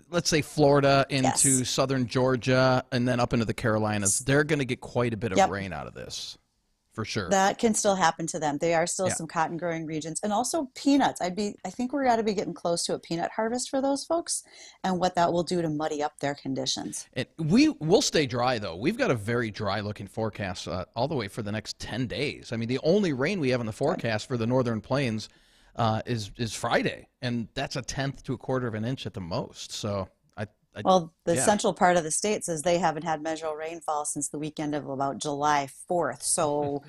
let's say Florida into southern Georgia and then up into the Carolinas. They're going to get quite a bit of rain out of this. for sure. That can still happen to them. They are still some cotton growing regions, and also peanuts. I think we're got to be getting close to a peanut harvest for those folks, and what that will do to muddy up their conditions. We'll stay dry though. We've got a very dry looking forecast all the way for the next 10 days. I mean, the only rain we have in the forecast for the northern plains is Friday, and that's a tenth to a quarter of an inch at the most. So the central part of the state says they haven't had measurable rainfall since the weekend of about July 4th. So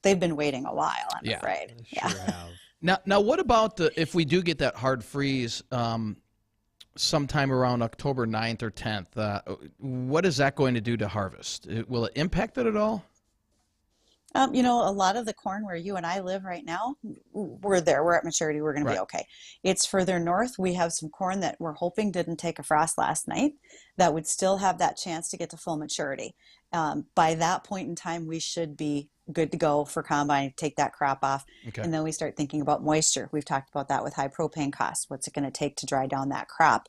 they've been waiting a while, I'm afraid. Sure have. Now, what about if we do get that hard freeze sometime around October 9th or 10th? What is that going to do to harvest? Will it impact it at all? A lot of the corn where you and I live right now, we're there. We're at maturity. We're going to be okay. It's further north. We have some corn that we're hoping didn't take a frost last night that would still have that chance to get to full maturity. By that point in time, we should be good to go for combine, take that crop off. Okay. And then we start thinking about moisture. We've talked about that with high propane costs. What's it going to take to dry down that crop?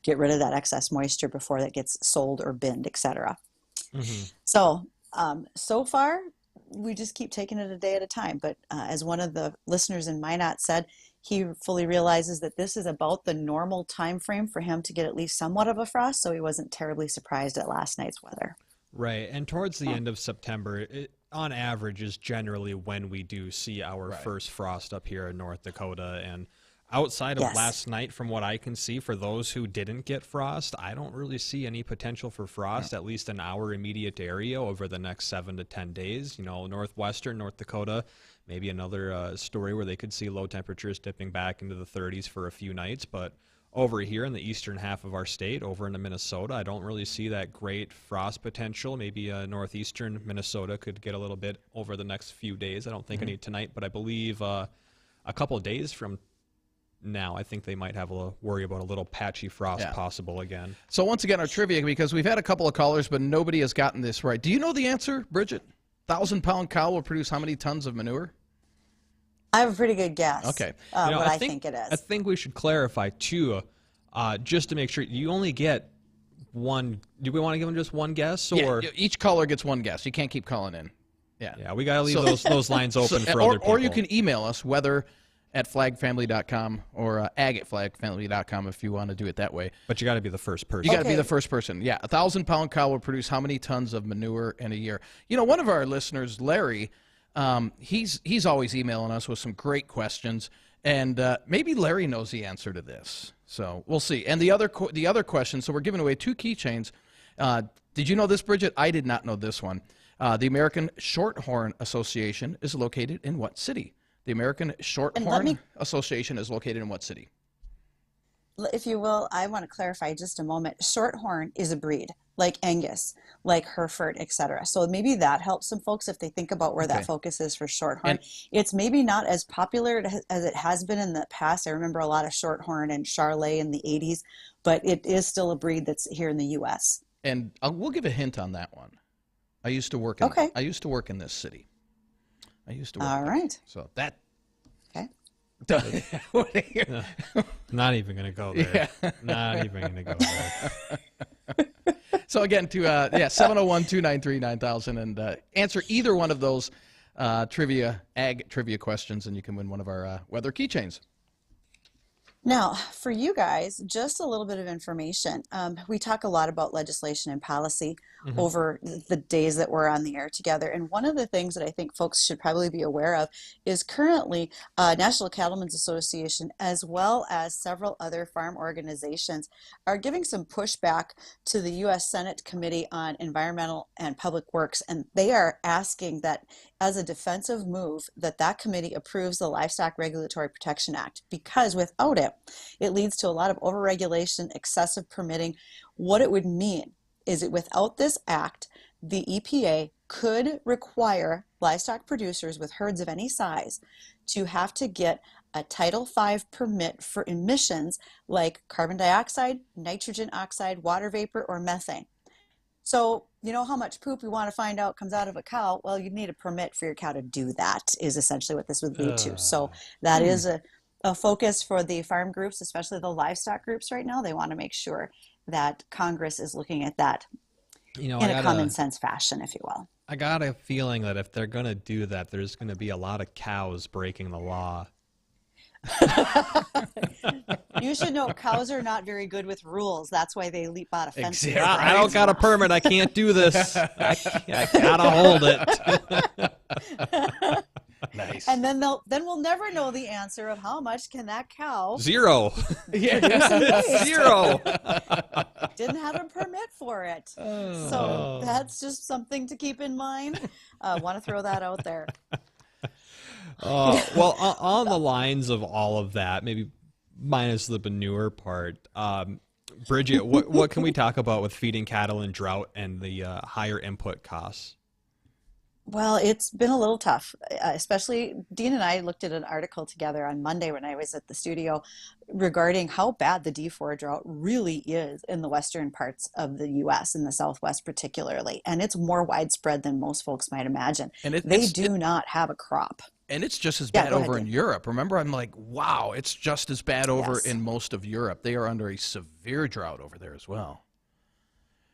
Get rid of that excess moisture before that gets sold or binned, etc. So far, we just keep taking it a day at a time. But as one of the listeners in Minot said, he fully realizes that this is about the normal time frame for him to get at least somewhat of a frost, so he wasn't terribly surprised at last night's weather. Right, and towards the end of September, on average, is generally when we do see our first frost up here in North Dakota. And outside of last night, from what I can see, for those who didn't get frost, I don't really see any potential for frost, at least in our immediate area, over the next 7 to 10 days. Northwestern North Dakota, maybe another story where they could see low temperatures dipping back into the 30s for a few nights. But over here in the eastern half of our state, over into Minnesota, I don't really see that great frost potential. Maybe northeastern Minnesota could get a little bit over the next few days. I don't think any tonight, but I believe a couple of days from now, I think they might have a worry about a little patchy frost possible again. So once again, our trivia, because we've had a couple of callers, but nobody has gotten this right. Do you know the answer, Bridget? 1,000-pound cow will produce how many tons of manure? I have a pretty good guess. Okay. What I think it is. I think we should clarify, too, just to make sure you only get one. Do we want to give them just one guess? Or each caller gets one guess. You can't keep calling in. Yeah, we got to leave those lines open for other people. Or you can email us, weather@flagfamily.com or ag@flagfamily.com if you want to do it that way. But you got to be the first person. You got to be the first person. Yeah, 1,000-pound cow will produce how many tons of manure in a year? One of our listeners, Larry, he's always emailing us with some great questions, and maybe Larry knows the answer to this. So we'll see. And the other question, so we're giving away 2 keychains. Did you know this, Bridget? I did not know this one. The American Shorthorn Association is located in what city? The American Shorthorn Association is located in what city? If you will, I want to clarify just a moment. Shorthorn is a breed, like Angus, like Hereford, etc. So maybe that helps some folks if they think about where that focus is for Shorthorn. It's maybe not as popular as it has been in the past. I remember a lot of Shorthorn and Charolais in the 80s, but it is still a breed that's here in the U.S. And we'll give a hint on that one. I used to work in this city. All right. So that. Okay. Not even going to go there. Yeah. Not even going to go there. So again, to 701-293-9000 and answer either one of those ag trivia questions, and you can win one of our weather keychains. Now, for you guys, just a little bit of information. We talk a lot about legislation and policy over the days that we're on the air together. And one of the things that I think folks should probably be aware of is currently National Cattlemen's Association, as well as several other farm organizations, are giving some pushback to the U.S. Senate Committee on Environmental and Public Works. And they are asking that, as a defensive move, that committee approves the Livestock Regulatory Protection Act, because without it, it leads to a lot of overregulation, excessive permitting. What it would mean is that without this act, the EPA could require livestock producers with herds of any size to have to get a Title V permit for emissions like carbon dioxide, nitrogen oxide, water vapor, or methane. So, you know how much poop we want to find out comes out of a cow? Well, you'd need a permit for your cow to do that, is essentially what this would lead to. So that is a focus for the farm groups, especially the livestock groups right now. They want to make sure that Congress is looking at that. in a common sense fashion, if you will. I got a feeling that if they're going to do that, there's going to be a lot of cows breaking the law. You should know cows are not very good with rules. That's why they leap out of fences. Exactly. I don't got a permit. I can't do this. I gotta hold it. Nice. And then we'll never know the answer of how much can that cow Zero. Zero. Didn't have a permit for it. So that's just something to keep in mind. Want to throw that out there. Well, on the lines of all of that, maybe minus the manure part, Bridget, what can we talk about with feeding cattle in drought and the higher input costs? Well, it's been a little tough, especially Dean and I looked at an article together on Monday when I was at the studio regarding how bad the D4 drought really is in the western parts of the U.S., in the Southwest particularly. And it's more widespread than most folks might imagine. And they do not have a crop. And it's just as bad over in Europe. Remember, I'm like, wow, it's just as bad over in most of Europe. They are under a severe drought over there as well.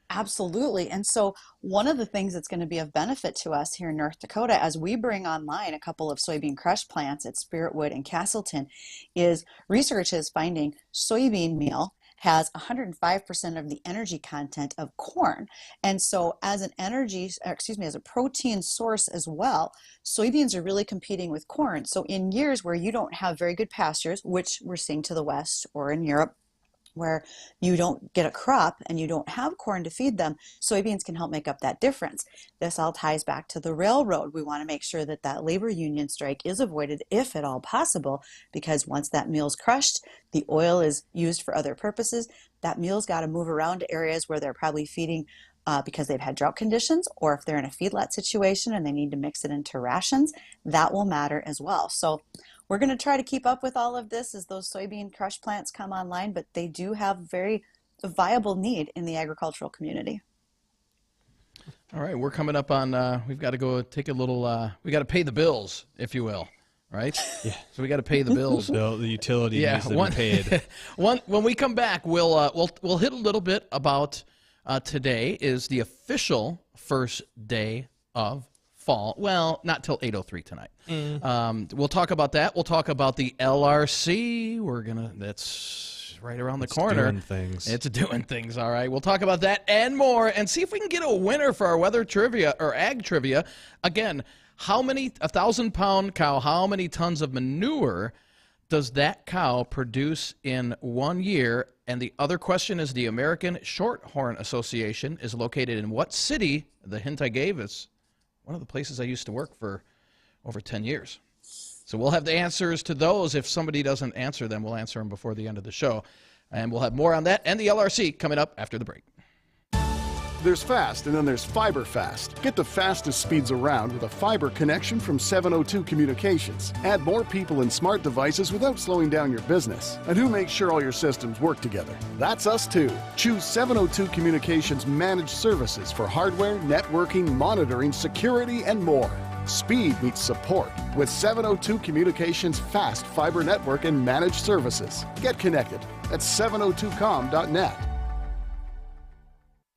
Absolutely. And so one of the things that's going to be of benefit to us here in North Dakota as we bring online a couple of soybean crush plants at Spiritwood and Castleton is research is finding soybean meal has 105% of the energy content of corn. And so as as a protein source as well, soybeans are really competing with corn. So in years where you don't have very good pastures, which we're seeing to the west or in Europe, where you don't get a crop and you don't have corn to feed them, soybeans can help make up that difference. This all ties back to the railroad. We want to make sure that that labor union strike is avoided if at all possible, because once that meal's crushed, the oil is used for other purposes. That meal's got to move around to areas where they're probably feeding because they've had drought conditions, or if they're in a feedlot situation and they need to mix it into rations, that will matter as well. So we're going to try to keep up with all of this as those soybean crush plants come online, but they do have very viable need in the agricultural community. All right, we're coming up on, we've got to go take a little, we got to pay the bills, if you will, right? Yeah. So we got to pay the bills. The utility needs to be paid. When we come back, we'll hit a little bit about today is the official first day of fall. Well, not till 8:03 tonight. We'll talk about that. We'll talk about the LRC. That's right around the corner. Doing things. It's doing things, all right. We'll talk about that and more and see if we can get a winner for our weather trivia or ag trivia. Again, how many, 1,000-pound cow, how many tons of manure does that cow produce in 1 year? And the other question is, the American Shorthorn Association is located in what city? The hint I gave is one of the places I used to work for over 10 years. So we'll have the answers to those. If somebody doesn't answer them, we'll answer them before the end of the show. And we'll have more on that and the LRC coming up after the break. There's fast, and then there's fiber fast. Get the fastest speeds around with a fiber connection from 702 Communications. Add more people and smart devices without slowing down your business. And who makes sure all your systems work together? That's us too. Choose 702 Communications Managed Services for hardware, networking, monitoring, security, and more. Speed meets support with 702 Communications Fast Fiber Network and Managed Services. Get connected at 702com.net.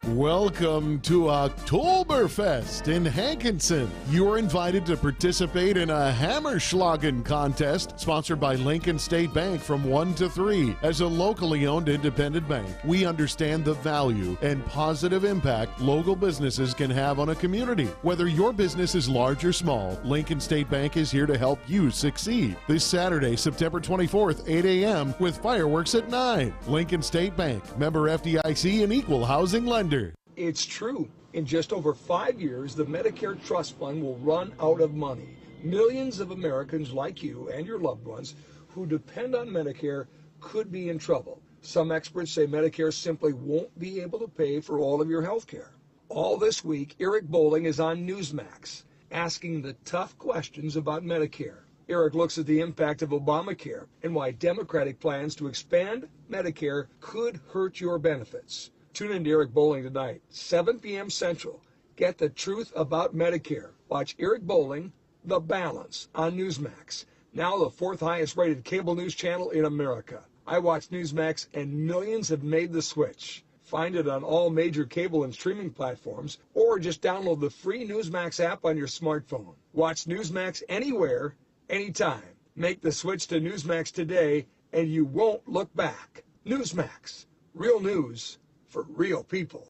Welcome to Oktoberfest in Hankinson. You are invited to participate in a Hammerschlagen contest sponsored by Lincoln State Bank from 1 to 3. As a locally owned independent bank, we understand the value and positive impact local businesses can have on a community. Whether your business is large or small, Lincoln State Bank is here to help you succeed. This Saturday, September 24th, 8 a.m. with fireworks at 9. Lincoln State Bank, member FDIC and equal housing lender. It's true. In just over 5 years, the Medicare Trust Fund will run out of money. Millions of Americans like you and your loved ones who depend on Medicare could be in trouble. Some experts say Medicare simply won't be able to pay for all of your health care. All this week, Eric Bowling is on Newsmax, asking the tough questions about Medicare. Eric looks at the impact of Obamacare and why Democratic plans to expand Medicare could hurt your benefits. Tune in to Eric Bowling tonight, 7 p.m. Central. Get the truth about Medicare. Watch Eric Bowling, The Balance, on Newsmax. Now the 4th highest rated cable news channel in America. I watch Newsmax and millions have made the switch. Find it on all major cable and streaming platforms, or just download the free Newsmax app on your smartphone. Watch Newsmax anywhere, anytime. Make the switch to Newsmax today, and you won't look back. Newsmax, real news for real people.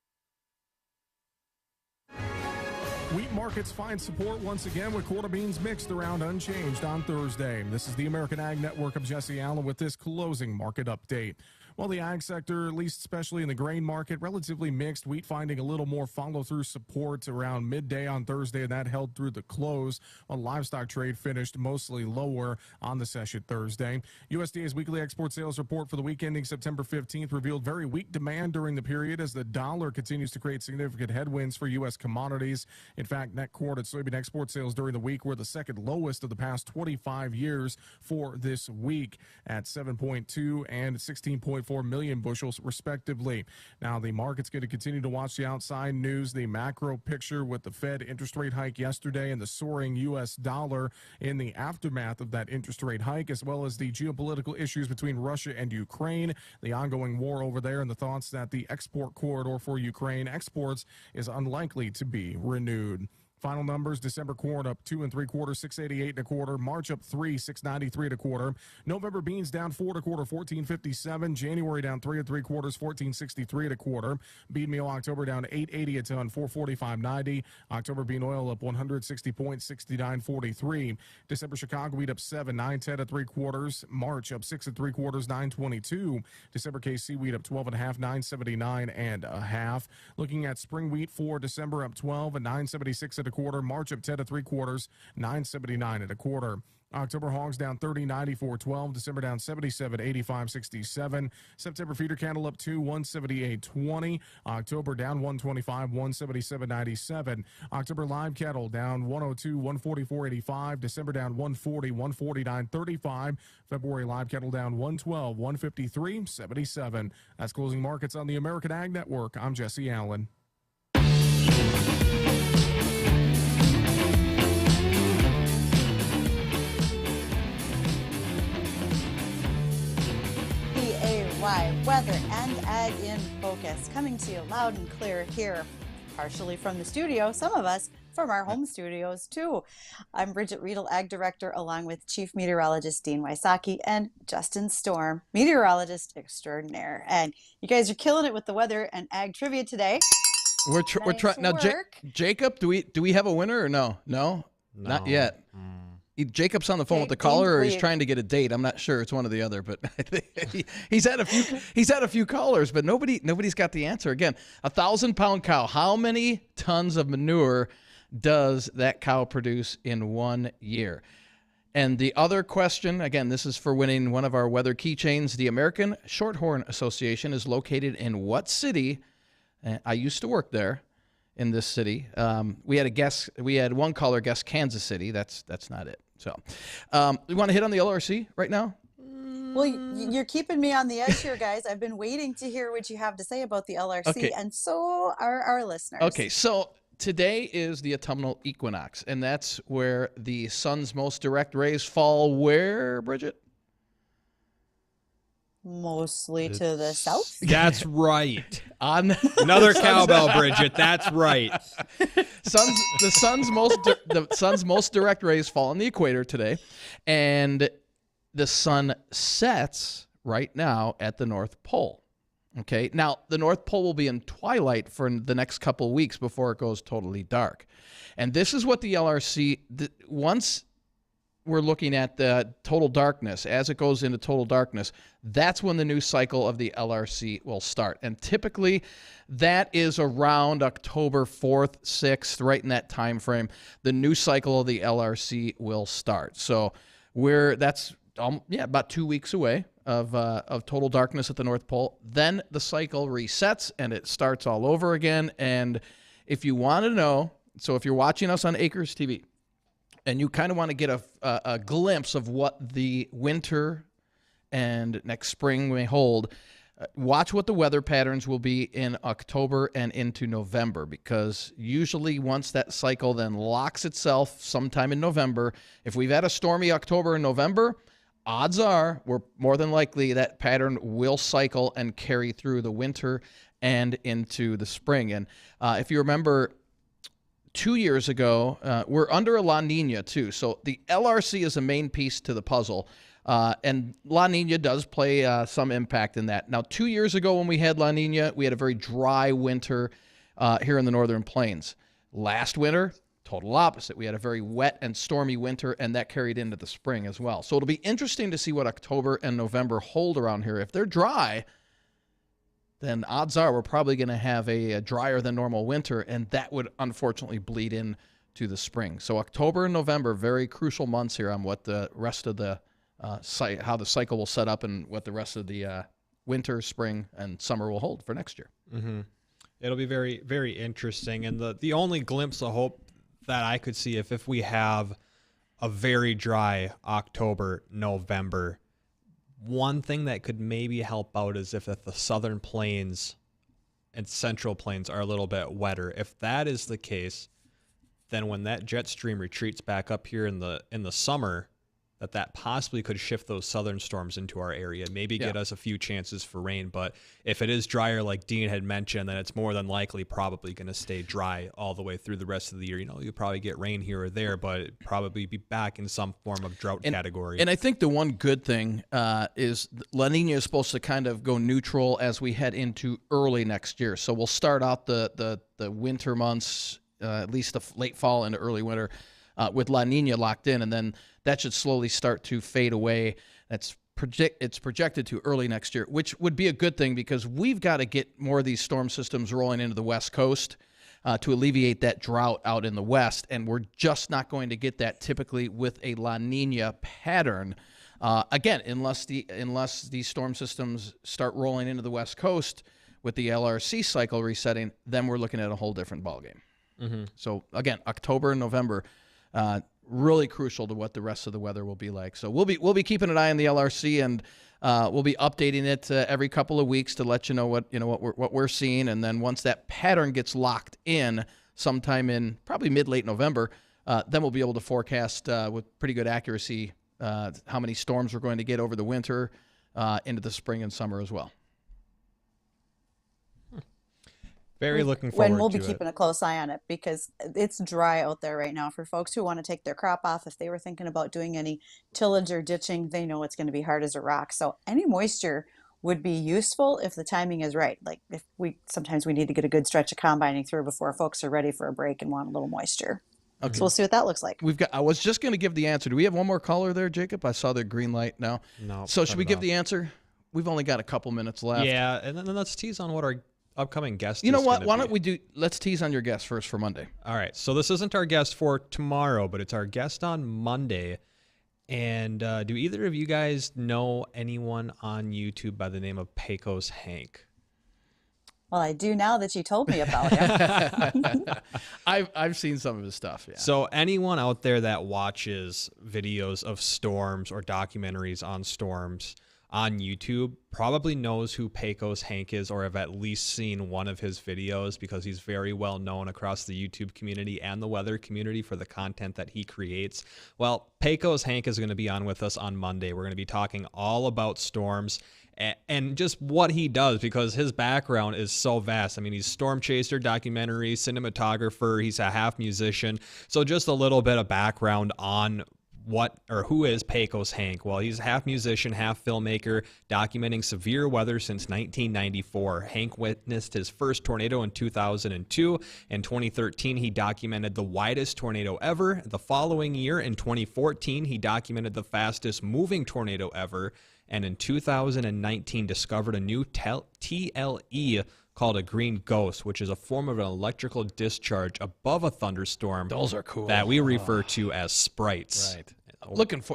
Wheat markets find support once again with quarter beans mixed around unchanged on Thursday. This is the American Ag Network of Jesse Allen with this closing market update. Well, the ag sector, at least especially in the grain market, relatively mixed. Wheat finding a little more follow-through support around midday on Thursday, and that held through the close. While livestock trade finished mostly lower on the session Thursday. USDA's weekly export sales report for the week ending September 15th revealed very weak demand during the period as the dollar continues to create significant headwinds for U.S. commodities. In fact, net corn and soybean export sales during the week were the second lowest of the past 25 years for this week at 7.2 and 16.4 million bushels, respectively. Now, the market's going to continue to watch the outside news, the macro picture with the Fed interest rate hike yesterday and the soaring U.S. dollar in the aftermath of that interest rate hike, as well as the geopolitical issues between Russia and Ukraine, the ongoing war over there, and the thoughts that the export corridor for Ukraine exports is unlikely to be renewed. Final numbers: December corn up 2 3/4, 688 1/4. March up 3, 693 1/4. November beans down 4 1/4, 1457. January down 3 3/4, 1463 1/4. Bean meal October down 880 a ton, 445.90. October bean oil up 160 points, 69.43. December Chicago wheat up 7, 910 3/4. March up 6 3/4, 922. December KC wheat up 12.5, 979 1/2. Looking at spring wheat for December up 12 and 976 1/4. March up 10 3/4, 979 1/4. October hogs down 30, 94.12. December down 77, 85.67. September feeder cattle up 2, 178.20. October down 125, 177.97. October live cattle down 102, 144.85. December down 140, 149.35. February live cattle down 112, 153.77. That's closing markets on the American Ag Network. I'm Jesse Allen. Weather and Ag in Focus, coming to you loud and clear here, partially from the studio, some of us from our home studios too. I'm Bridget Riedel, Ag Director, along with Chief Meteorologist Dean Wysocki and Justin Storm, Meteorologist Extraordinaire. And you guys are killing it with the weather and Ag trivia today. We're trying now. Jacob, do we have a winner or no? No, not yet. Jacob's on the phone with the caller, or he's trying to get a date. I'm not sure. It's one or the other, but he's had a few callers, but nobody's got the answer. Again, 1,000-pound cow. How many tons of manure does that cow produce in 1 year? And the other question, again, this is for winning one of our weather keychains. The American Shorthorn Association is located in what city? I used to work there. In this city, we had one caller guess Kansas City. That's not it. So, you want to hit on the LRC right now? Well, you're keeping me on the edge here, guys. I've been waiting to hear what you have to say about the LRC, and so are our listeners. Okay, so today is the Autumnal Equinox, and that's where the sun's most direct rays fall. Where, Bridget? Mostly to the south. That's right. On another cowbell, Bridget. That's right. The sun's most direct rays fall on the equator today, and the sun sets right now at the North Pole. Okay. Now the North Pole will be in twilight for the next couple weeks before it goes totally dark, and this is what the LRC once. We're looking at the total darkness. As it goes into total darkness, that's when the new cycle of the LRC will start. And typically, that is around October 4th, 6th, right in that time frame. The new cycle of the LRC will start. So that's about 2 weeks away of total darkness at the North Pole. Then the cycle resets and it starts all over again. And if you want to know, so if you're watching us on Acres TV, and you kind of want to get a glimpse of what the winter and next spring may hold, watch what the weather patterns will be in October and into November, because usually once that cycle then locks itself sometime in November, if we've had a stormy October and November, odds are we're more than likely that pattern will cycle and carry through the winter and into the spring. And if you remember, 2 years ago, we're under a La Nina too. So the LRC is a main piece to the puzzle. And La Nina does play some impact in that. Now, 2 years ago when we had La Nina, we had a very dry winter here in the Northern Plains. Last winter, total opposite. We had a very wet and stormy winter, and that carried into the spring as well. So it'll be interesting to see what October and November hold around here. If they're dry, then odds are we're probably going to have a drier than normal winter, and that would unfortunately bleed in to the spring. So October and November, very crucial months here on what the rest of the how the cycle will set up and what the rest of the winter, spring, and summer will hold for next year. Mm-hmm. It'll be very, very interesting. And the only glimpse of hope that I could see if we have a very dry October, November, one thing that could maybe help out is if the southern plains and central plains are a little bit wetter. If that is the case, then when that jet stream retreats back up here in the summer, that possibly could shift those southern storms into our area, maybe get us a few chances for rain. But if it is drier, like Dean had mentioned, then it's more than likely probably going to stay dry all the way through the rest of the year. You know, you'll probably get rain here or there, but it'd probably be back in some form of drought category. And I think the one good thing is La Nina is supposed to kind of go neutral as we head into early next year. So we'll start out the winter months, at least the late fall into early winter, with La Nina locked in, and then that should slowly start to fade away. It's projected to early next year, which would be a good thing because we've got to get more of these storm systems rolling into the West Coast to alleviate that drought out in the West, and we're just not going to get that typically with a La Nina pattern. Again, unless these storm systems start rolling into the West Coast with the LRC cycle resetting, then we're looking at a whole different ballgame. Mm-hmm. So again, October and November, really crucial to what the rest of the weather will be like. So we'll be keeping an eye on the LRC, and we'll be updating it every couple of weeks to let you know what we're seeing. And then once that pattern gets locked in, sometime in probably mid-late November, then we'll be able to forecast with pretty good accuracy how many storms we're going to get over the winter into the spring and summer as well. Very looking forward to it. When we'll be keeping a close eye on it because it's dry out there right now for folks who want to take their crop off. If they were thinking about doing any tillage or ditching, they know it's going to be hard as a rock. So any moisture would be useful if the timing is right. Like sometimes we need to get a good stretch of combining through before folks are ready for a break and want a little moisture. Okay. So we'll see what that looks like. I was just going to give the answer. Do we have one more caller there, Jacob? I saw the green light now. No. So should we give the answer? We've only got a couple minutes left. Yeah, and then let's tease on what our upcoming guest. You know what? Why don't we let's tease on your guest first for Monday. All right. So this isn't our guest for tomorrow, but it's our guest on Monday. And do either of you guys know anyone on YouTube by the name of Pecos Hank? Well, I do now that you told me about him. I've seen some of his stuff. Yeah. So anyone out there that watches videos of storms or documentaries on storms on YouTube probably knows who Pecos Hank is, or have at least seen one of his videos, because he's very well known across the YouTube community and the weather community for the content that he creates. Well, Pecos Hank is going to be on with us on Monday. We're going to be talking all about storms and just what he does, because his background is so vast. I mean, he's storm chaser, documentary, cinematographer, he's a half musician. So just a little bit of background on who is Pecos Hank? Well, he's half musician, half filmmaker, documenting severe weather since 1994. Hank witnessed his first tornado in 2002. In 2013, he documented the widest tornado ever. The following year, in 2014, he documented the fastest moving tornado ever. And in 2019, discovered a new TLE called a green ghost, which is a form of an electrical discharge above a thunderstorm. Those are cool. That we refer to as sprites. Right.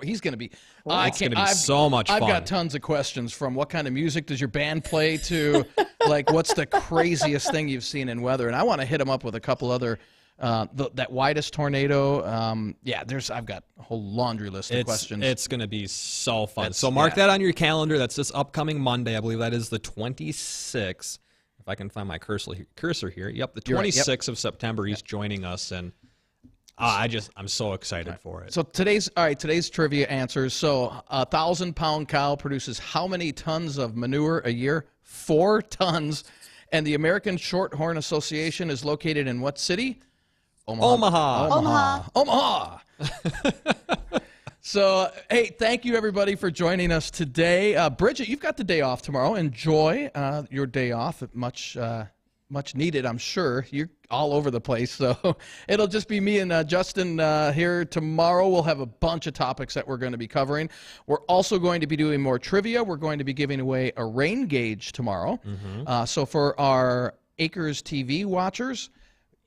He's going to be. It's going to be so much fun. I've got tons of questions, from what kind of music does your band play to, like, what's the craziest thing you've seen in weather? And I want to hit him up with a couple other. That widest tornado. I've got a whole laundry list of questions. It's going to be so fun. So mark that on your calendar. That's this upcoming Monday. I believe that is the 26th. If I can find my cursor here. Yep, the 26th of September. He's joining us, and I'm so excited for it. So today's trivia answers. So a 1,000-pound cow produces how many tons of manure a year? 4 tons. And the American Shorthorn Association is located in what city? Omaha. So, hey, thank you, everybody, for joining us today. Bridget, you've got the day off tomorrow. Enjoy your day off. Much needed, I'm sure. You're all over the place, so it'll just be me and Justin here tomorrow. We'll have a bunch of topics that we're going to be covering. We're also going to be doing more trivia. We're going to be giving away a rain gauge tomorrow. So for our Acres TV watchers,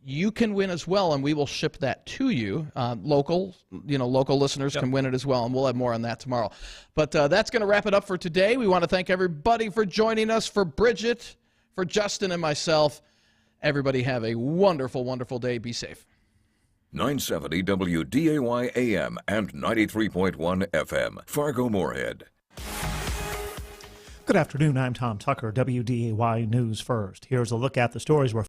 you can win as well, and we will ship that to you. Local listeners can win it as well, and we'll have more on that tomorrow. But that's going to wrap it up for today. We want to thank everybody for joining us. For Bridget, for Justin, and myself, everybody have a wonderful, wonderful day. Be safe. 970 WDAY AM and 93.1 FM, Fargo-Moorhead. Good afternoon. I'm Tom Tucker, WDAY News First. Here's a look at the stories we're